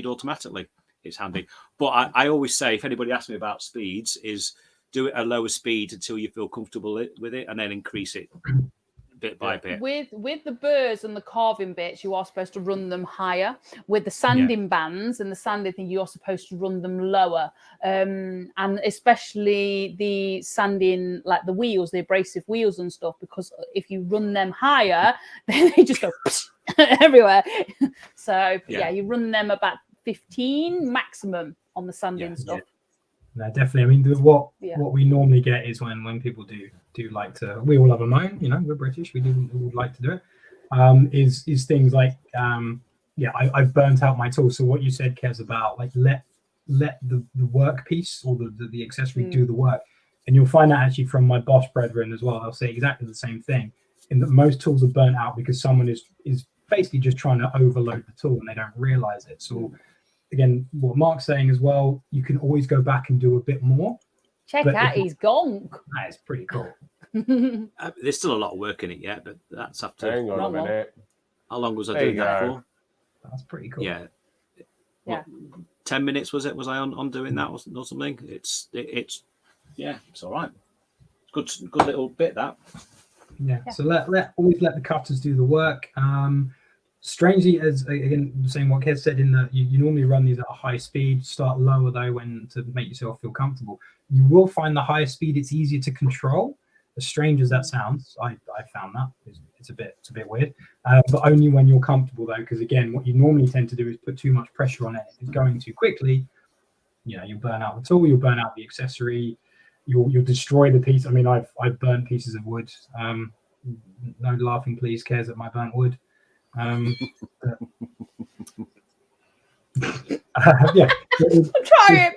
automatically. It's handy. But I always say, if anybody asks me about speeds, is do it at a lower speed until you feel comfortable with it, and then increase it bit by bit. With the burrs and the carving bits, you are supposed to run them higher. With the sanding bands and the sanding thing, you're supposed to run them lower. And especially the sanding, like the wheels, the abrasive wheels and stuff, because if you run them higher, then they just go everywhere. So you run them about 15 maximum on the sanding stuff. No, definitely. I mean, what we normally get is when people do like to, we all have a moan, we're British, we would like to do it. Is things like, I've burnt out my tool. So what you said, Kez, about like let the work piece or the accessory do the work, and you'll find that actually from my Bosch brethren as well. They'll say exactly the same thing, in that most tools are burnt out because someone is basically just trying to overload the tool and they don't realize it. So again, what Mark's saying as well, you can always go back and do a bit more. Check out his gonk. That is pretty cool. There's still a lot of work in it yet, but that's up to. Hang on a minute. How long was I doing that for? That's pretty cool. Yeah. What, 10 minutes was it? Was I on doing that or something? It's all right. Good little bit that. Yeah. So always let the cutters do the work. Strangely, as again saying what Kev said, in that you normally run these at a high speed, start lower though to make yourself feel comfortable. You will find the higher speed it's easier to control. As strange as that sounds, I found that it's a bit weird, but only when you're comfortable though, because again, what you normally tend to do is put too much pressure on it. If it's going too quickly, you'll burn out the tool, you'll burn out the accessory, you'll destroy the piece. I mean, I've burnt pieces of wood. No laughing, please, Cares at my burnt wood. I'm trying.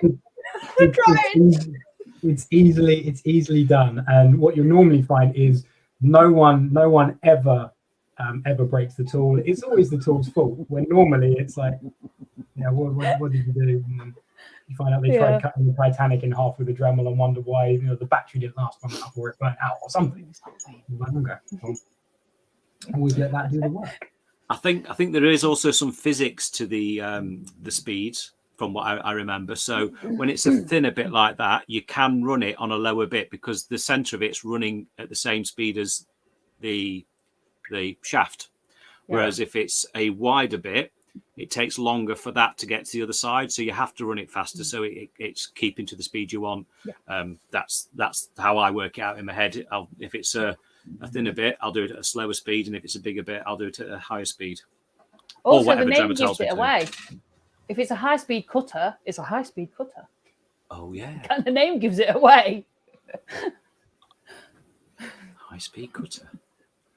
It's easily done, and what you'll normally find is no one ever breaks the tool. It's always the tool's fault. When normally it's like, what did you do? And then you find out they tried cutting the Titanic in half with a Dremel and wonder why the battery didn't last long enough or it burnt out or something. Always let that do the work. I think there is also some physics to the speeds from what I remember. So when it's a thinner bit like that, you can run it on a lower bit because the center of it's running at the same speed as the shaft. Whereas if it's a wider bit, it takes longer for that to get to the other side. So you have to run it faster. So it's keeping to the speed you want. That's how I work it out in my head. If it's a thinner bit, I'll do it at a slower speed, and if it's a bigger bit, I'll do it at a higher speed. Also, the name gives it away. If it's a high-speed cutter, it's a high-speed cutter. Oh yeah, and the name gives it away. High-speed cutter.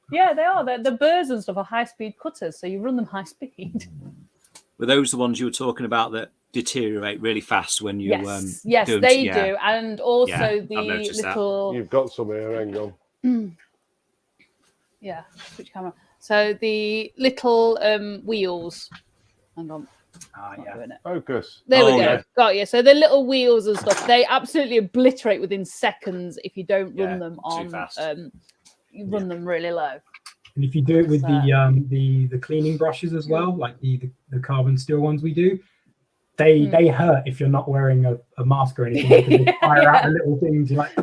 Yeah, they are. The burrs and stuff are high-speed cutters, so you run them high speed. Were those the ones you were talking about that deteriorate really fast when you? Yes, they do, and also the little. That. You've got some here. Hang on. Yeah, switch camera. So the little wheels. Hang on. Focus. There we go. Yeah. Got you. So the little wheels and stuff, they absolutely obliterate within seconds if you don't run them on. You run them really low. And if you do it with the cleaning brushes as well, like the carbon steel ones we do, they hurt if you're not wearing a mask or anything. Because they fire out the little things. You're like.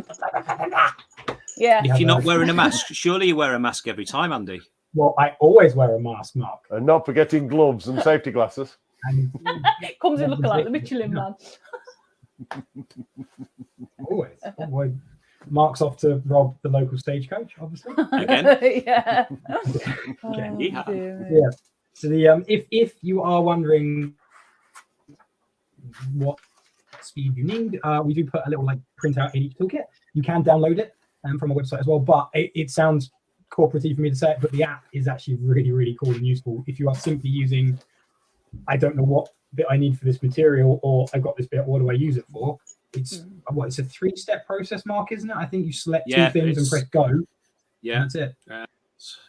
Yeah. If you're not wearing a mask, surely you wear a mask every time, Andy. Well, I always wear a mask, Mark. And not forgetting gloves and safety glasses. And comes in looking like the Michelin Man. Always. Mark's off to rob the local stagecoach, obviously. Again. Yeah. Yeah. So if you are wondering what speed you need, we do put a little printout in each toolkit. You can download it from our website as well, but it sounds corporate-y for me to say it, but the app is actually really, really cool and useful. If you are simply using, I don't know what bit I need for this material, or I've got this bit, what do I use it for? It's it's a 3-step process, Mark, isn't it? I think you select 2 things and press go. Yeah, that's it.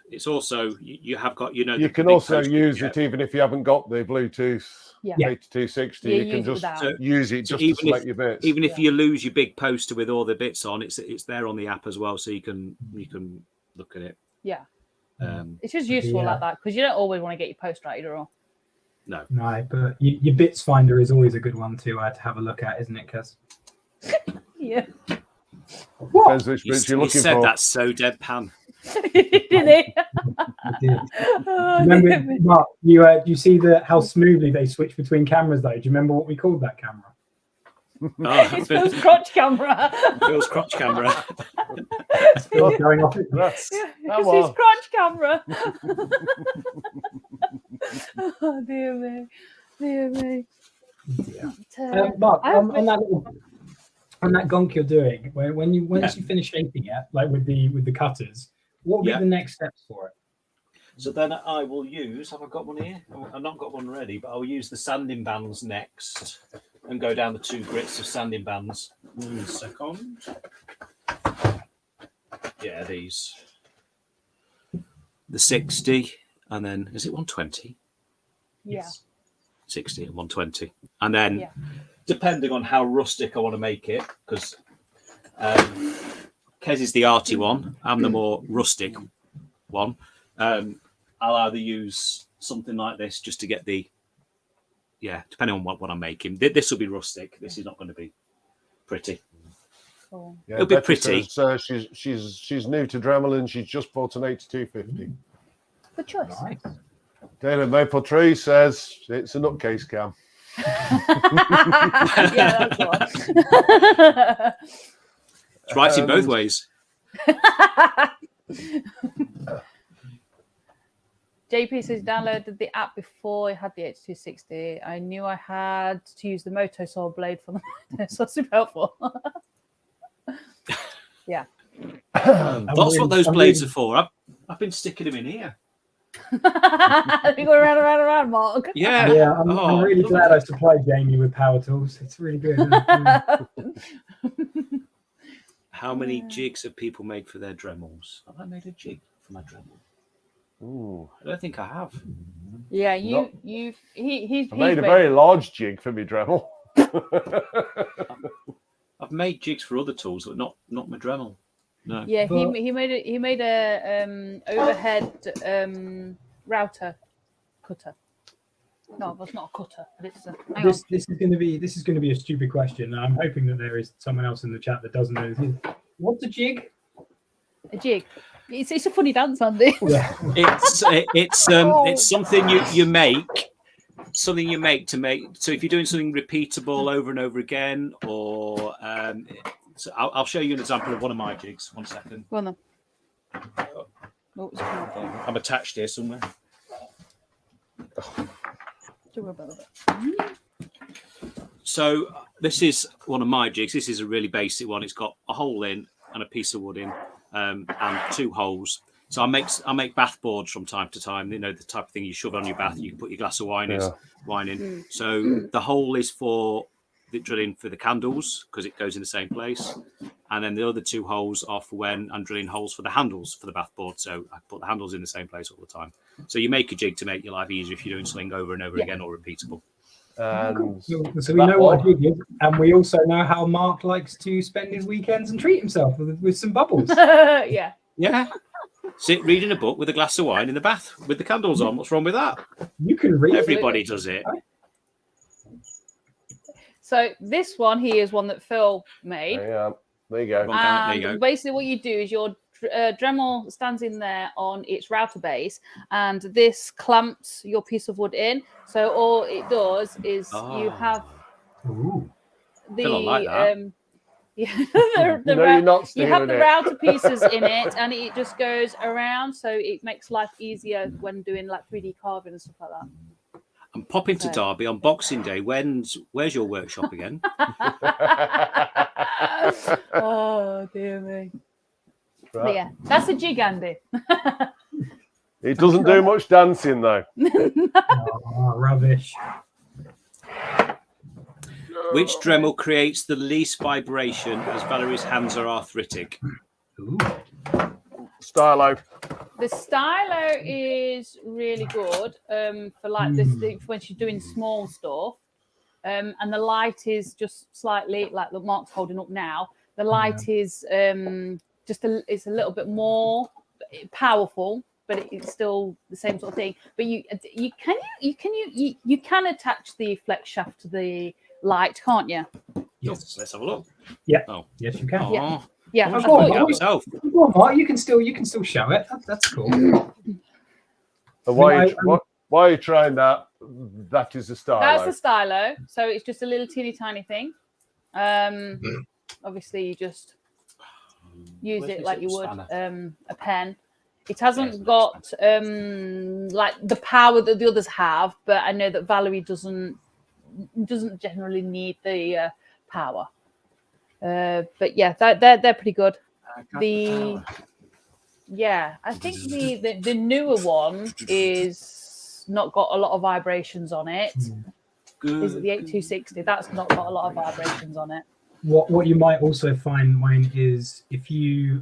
It's also you have got you the can big also post-it use jet. it even if you haven't got the Bluetooth Yeah. data 260. Yeah, You use can it just without. use it So just to select your bits. Even if you lose your big poster with all the bits on, it's there on the app as well, so you can look at it. Yeah. Um, It's just useful Yeah. like that because you don't always want to get your poster out either. no. No, but your bits finder is always a good one to have a look at, isn't it, Kez? Yeah. Depends which You, bits you're you looking said for. that so deadpan. Did he? I did. Oh, Remember, dear me. Mark, you see how smoothly they switch between cameras, though? Do you remember what we called that camera? Oh, It's Phil's crotch camera. Phil's crotch camera. It's Phil going off. That's, Yeah, that it's his one. crotch camera. Oh, dear me. Dear me. Yeah. But, Mark, I've on that gonk you're doing, once you finish shaping it, like with the cutters, what would be the next steps for it? So then I will use. Have I got one here? I've not got one ready, but I'll use the sanding bands next and go down the 2 grits of sanding bands. 1 second. Yeah, these. The 60, and then is it 120? yeah. Yes. 60 and 120, and then depending on how rustic I want to make it, because Kez is the arty one, I'm the more rustic one. I'll either use something like this just to get depending on what I'm making. This will be rustic. This is not going to be pretty. Cool. Yeah, It'll be Betty pretty. says, she's new to Dremel and she's just bought an 8250. Good choice. Nice. David Maple Tree says it's a nutcase cam. Yeah, that's the one. It's right in both ways. JP says downloaded the app before I had the H260. I knew I had to use the Motosaw blade for the motor, so super helpful. Yeah. That's what those blades are for. I've been sticking them in here. We go around, Mark. Yeah. Yeah, I'm really lovely. glad I supplied Jamie with power tools. It's really good. Isn't it? How many jigs have people made for their Dremels? Have I made a jig for my Dremel? Ooh. I don't think I have. Yeah, Not- he's I made a very large jig for me Dremel. I've made jigs for other tools, but not my Dremel. No. Yeah, But- he made a overhead router cutter. No, it's not a cutter, but it's a. Hang on. This is going to be a stupid question. And I'm hoping that there is someone else in the chat that doesn't know. What's a jig? A jig. It's a funny dance, Andy. Yeah. It's something you make. Something you make to make. So if you're doing something repeatable over and over again, or so I'll show you an example of one of my jigs. 1 second. Go on then. Oh, it's come off. I'm attached here somewhere. Don't worry about it. So this is one of my jigs. This is a really basic one. It's got a hole in and a piece of wood in, and 2 holes. So I make bath boards from time to time. You know, the type of thing you shove on your bath. You can put your glass of wine in. So the hole is for the drilling for the candles because it goes in the same place, and then the other 2 holes are for when I'm drilling holes for the handles for the bath board. So I put the handles in the same place all the time. So you make a jig to make your life easier if you're doing something over and over again or repeatable. And So we know what a jig is, and we also know how Mark likes to spend his weekends and treat himself with some bubbles. Yeah. Yeah. Sit reading a book with a glass of wine in the bath with the candles on. What's wrong with that? You can read. Everybody does it. So this one here is one that Phil made. there you go. There you go. And basically what you do is your Dremel stands in there on its router base, and this clamps your piece of wood in. So all it does is you have Ooh. the Phil, I like that. You're not you have stealing the it. router pieces in it, and it just goes around, so it makes life easier when doing like 3D carving and stuff like that. I'm popping to Derby on Boxing Day. Where's your workshop again? Oh dear me! But Right. yeah, that's a jig, Andy. It doesn't do much dancing though. Oh, rubbish. Which Dremel creates the least vibration as Valerie's hands are arthritic? Ooh. Stylo. The stylo is really good for like this when she's doing small stuff. And the light is just slightly like the Mark's holding up now. The light is it's a little bit more powerful, but it's still the same sort of thing. But you can attach the flex shaft to the light, can't you? Yes. Let's have a look. Yeah. Oh. Yes, you can. Yeah. Yeah. Oh, go on, Mark. Yourself. Go on, Mark. You can still show it. That's cool. So why are you trying that? That is a stylo. That's a stylo. So it's just a little teeny tiny thing. Obviously, you just use it like you would a pen. It hasn't got like the power that the others have, but I know that Valerie doesn't generally need the power. But yeah, they're pretty good. I think the newer one is not got a lot of vibrations on it. Is it the 8260? That's not got a lot of vibrations on it. What you might also find, Wayne, is if you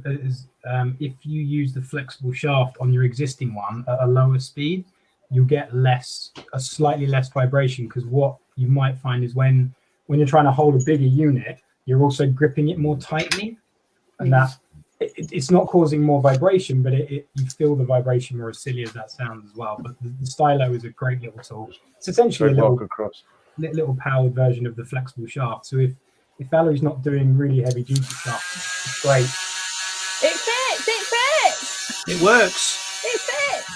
use the flexible shaft on your existing one at a lower speed, you'll get a slightly less vibration, because what you might find is when you're trying to hold a bigger unit, you're also gripping it more tightly, and that it's not causing more vibration, but you feel the vibration more, as silly as that sounds as well. But the stylo is a great little tool. It's essentially a little powered version of the flexible shaft. So if Valerie's not doing really heavy duty stuff, it's great. It fits. It works. It fits.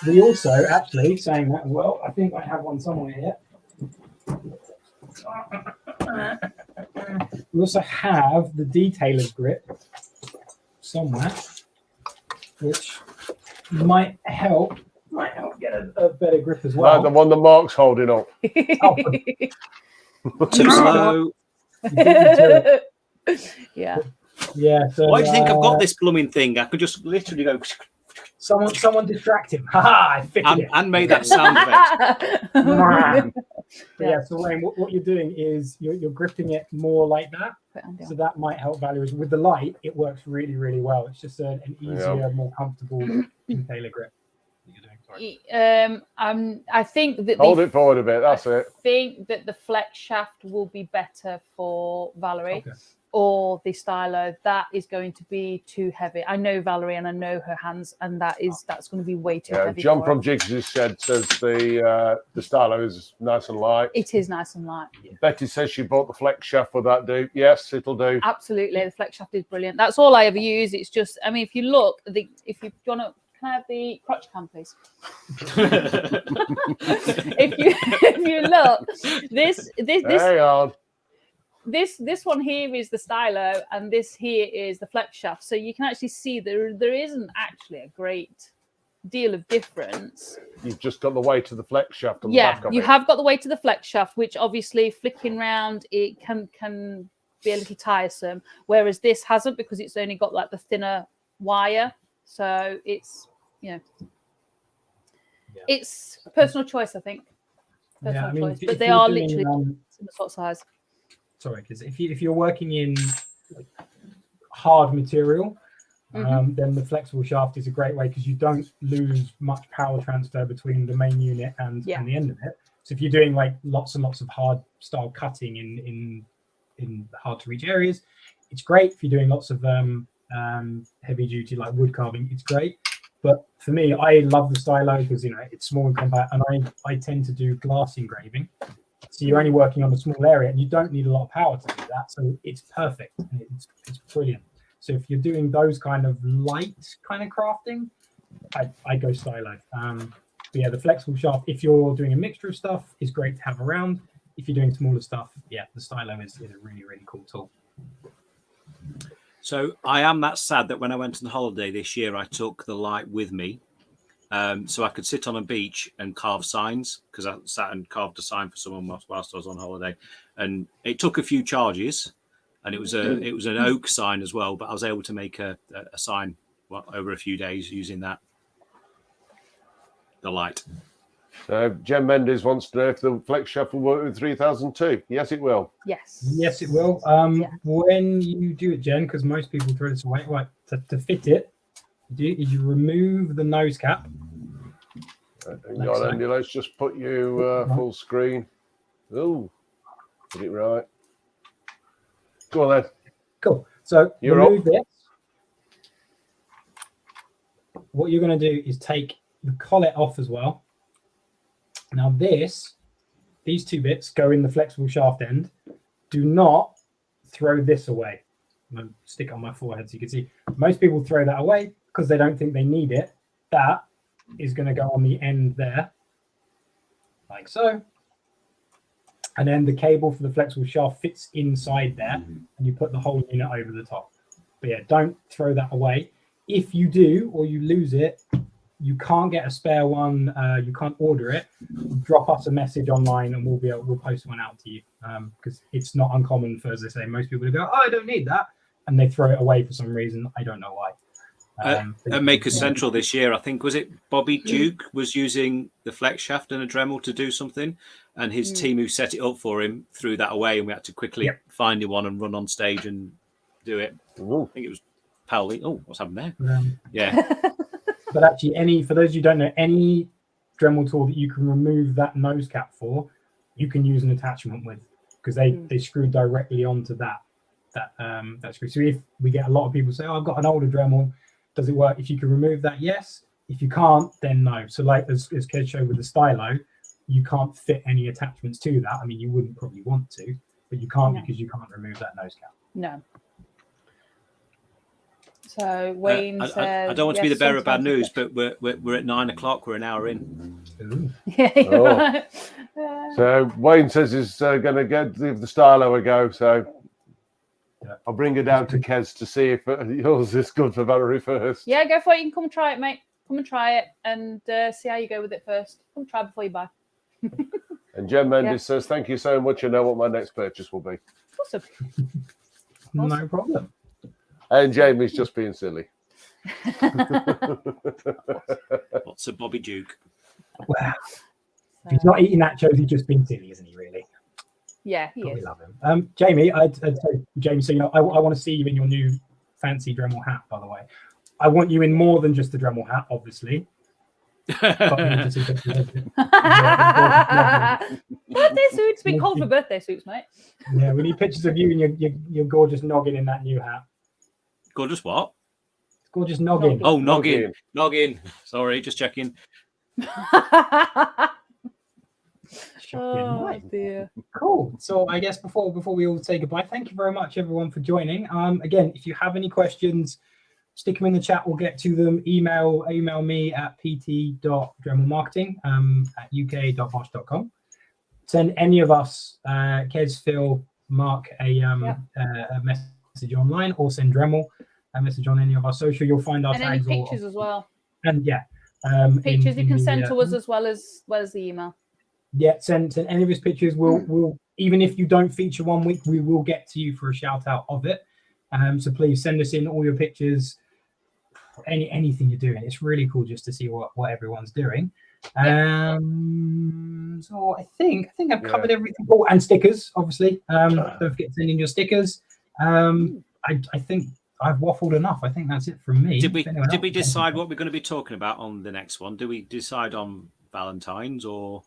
We also, actually, saying that as well, I think I have one somewhere here. We also have the detailer's grip somewhere, which might help get a better grip as well. The one that Mark's holding up. Too slow. Yeah. So, why do you think I've got this plumbing thing? I could just literally go. Someone distract him. I fitted it. And made that sound effect. So Wayne, what you're doing is you're gripping it more like that. So that might help Valerie. With the light, it works really, really well. It's just an easier, more comfortable detailer grip. I think that hold it forward a bit. That's it. I think that the flex shaft will be better for Valerie, or the stylo. That is going to be too heavy. I know Valerie, and I know her hands, and that's going to be way too heavy. John from Jiggsy says the stylo is nice and light. It is nice and light. Betty says she bought the flex shaft. Will that do? Yes, it'll do. Absolutely, the flex shaft is brilliant. That's all I ever use. It's just, I mean, if you look, if you want to. Can I have the crotch cam, please? if you look, this one here is the stylo, and this here is the flex shaft. So you can actually see there isn't actually a great deal of difference. You've just got the weight of the flex shaft on the back of it. You have got the weight of the flex shaft, which obviously flicking round it can be a little tiresome. Whereas this hasn't, because it's only got like the thinner wire. So it's it's personal choice, I think. Personal choice, but they are literally similar sort of size. Sorry, because if you're working in hard material, then the flexible shaft is a great way, because you don't lose much power transfer between the main unit and the end of it. So if you're doing like lots and lots of hard style cutting in hard to reach areas, it's great. If you're doing lots of heavy duty like wood carving, it's great. But for me, I love the stylo because it's small and compact, and I tend to do glass engraving. So you're only working on a small area, and you don't need a lot of power to do that. So it's perfect, and it's brilliant. So if you're doing those kind of light kind of crafting, I go stylo. But yeah, the flexible shaft, if you're doing a mixture of stuff, is great to have around. If you're doing smaller stuff, the stylo is a really, really cool tool. So I am that sad that when I went on holiday this year, I took the light with me, so I could sit on a beach and carve signs, because I sat and carved a sign for someone whilst I was on holiday, and it took a few charges, and it was an oak sign as well, but I was able to make a sign over a few days using the light. Jen Mendes wants to know if the flex shaft will work with 3002. Yes, it will. Yes, it will. When you do it, Jen, because most people throw this away, to fit it, do is you remove the nose cap. Hang on, Andy, let's just put you full screen. Oh, get it right. Go on then. Cool. So You're remove up. this. What you're going to do is take the collet off as well. Now these two bits go in the flexible shaft end. Do not throw this away. I'm going to stick it on my forehead so you can see. Most people throw that away because they don't think they need it. That is going to go on the end there, like so. And then the cable for the flexible shaft fits inside there, and you put the whole unit over the top. But yeah, don't throw that away. If you do, or you lose it, you can't get a spare one. You can't order it. Drop us a message online, and we'll post one out to you. Because it's not uncommon for, as I say, most people to go, "Oh, I don't need that," and they throw it away for some reason. I don't know why. At Maker Central this year, I think, was it Bobby Duke was using the flex shaft and a Dremel to do something, and his team who set it up for him threw that away, and we had to quickly find him one and run on stage and do it. Ooh. I think it was Powley. Oh, what's happened there? Yeah. But actually, for those of you who don't know, any Dremel tool that you can remove that nose cap for, you can use an attachment with, because they screw directly onto that screw. So if we get a lot of people say, "Oh, I've got an older Dremel, does it work?" If you can remove that, yes. If you can't, then no. So like as Ked showed with the stylo, you can't fit any attachments to that. I mean, you wouldn't probably want to, but you can't because you can't remove that nose cap. No. So Wayne says, I don't want to be the bearer of bad news, but we're at 9 o'clock. We're an hour in. Yeah, you're right. So Wayne says he's going to give the stylo a go. So I'll bring her down to Kez to see if yours is good for battery first. Yeah, go for it. You can come and try it, mate. Come and try it and see how you go with it first. Come try before you buy. And Jen Mendes says, "Thank you so much. I know what my next purchase will be." Awesome. No problem. And Jamie's just being silly. What's a Bobby Duke? Wow. If he's not eating nachos, he's just being silly, isn't he, really? Yeah, he Probably is. love him. Jamie, I'd say, Jamie, so I want to see you in your new fancy Dremel hat, by the way. I want you in more than just the Dremel hat, obviously. Birthday suits. We called for birthday suits, mate. Yeah, we need pictures of you and your gorgeous noggin in that new hat. Gorgeous what? Gorgeous noggin. Oh, noggin. Sorry, just checking. Oh dear. Cool. So I guess before we all say goodbye, thank you very much everyone for joining. Again, if you have any questions, stick them in the chat. We'll get to them. Email me at pt.dremelmarketing at uk.bosch.com. Send any of us, Kez, Phil, Mark, a message online, or send Dremel a message on any of our social. You'll find our And tags. any pictures as well. And Pictures you can send to us as well as the email. Yeah, send any of his pictures. We'll even if you don't feature one week, we will get to you for a shout out of it. So please send us in all your pictures, anything you're doing. It's really cool just to see what everyone's doing. So I think I've covered everything. Oh, and stickers, obviously. Don't forget to send in your stickers. I think I've waffled enough. I think that's it from me. Did we decide what we're going to be talking about on the next one? Do we decide on Valentine's, or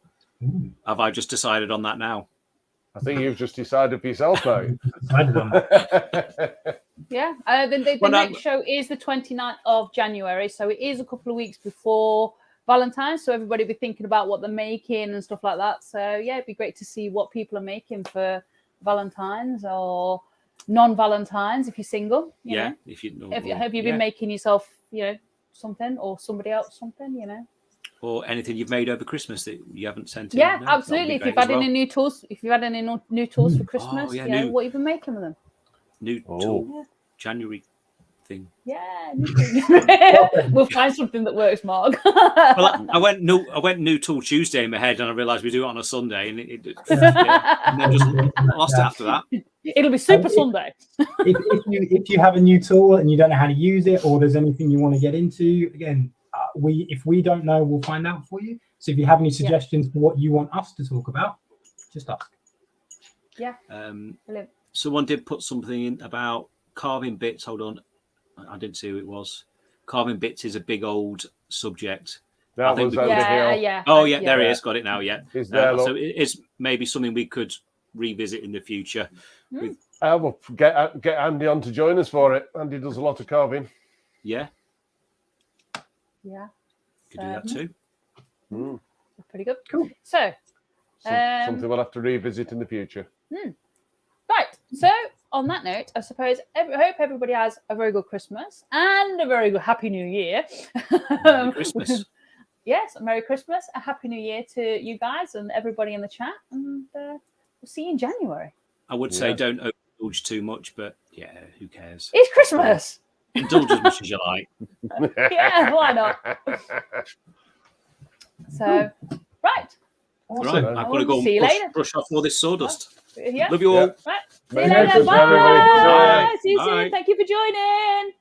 have I just decided on that now? I think you've just decided for yourself, mate. Yeah. The next show is the 29th of January, so it is a couple of weeks before Valentine's. So everybody will be thinking about what they're making and stuff like that. So yeah, it'd be great to see what people are making for Valentine's or non-Valentine's if you're single. You know? Have you been making yourself, something, or somebody else something, or anything you've made over Christmas that you haven't sent in? Yeah, absolutely. If you've had any new tools, new tools for Christmas, what you've been making with them. New tool, January thing. Yeah, we'll find something that works, Mark. Well, I went new tool Tuesday in my head, and I realised we do it on a Sunday, and and then just lost it after that. It'll be Super Sunday. if you have a new tool and you don't know how to use it, or there's anything you want to get into, again, if we don't know, we'll find out for you. So if you have any suggestions for what you want us to talk about, just ask. Yeah. Someone did put something in about carving bits. Hold on, I didn't see who it was. carving bits is a big old subject. That think was we- Andy Yeah, Hill. yeah. Oh yeah, there he Yeah. is. Got it now. Yeah. He's there. So Look. it's maybe something we could revisit in the future. We'll get Andy on to join us for it. Andy does a lot of carving. Yeah, Yeah. could do that too. Mm. Pretty good. Cool. So, Something we'll have to revisit in the future. right. So, on that note, I suppose I hope everybody has a very good Christmas and a very good Happy New Year. Merry Christmas. Yes, a Merry Christmas, a Happy New Year to you guys and everybody in the chat, and we'll see you in January. I would say Yeah. don't overindulge too much, but yeah, who cares? It's Christmas. Indulge as much as you like. Yeah, why not? So, right. Awesome. Right, I've got to go See you and later. brush off all this sawdust. Yeah. Love you all. Yeah. Right. See you Merry later. Christmas, Bye. everybody. See you Bye. soon. Thank you for joining.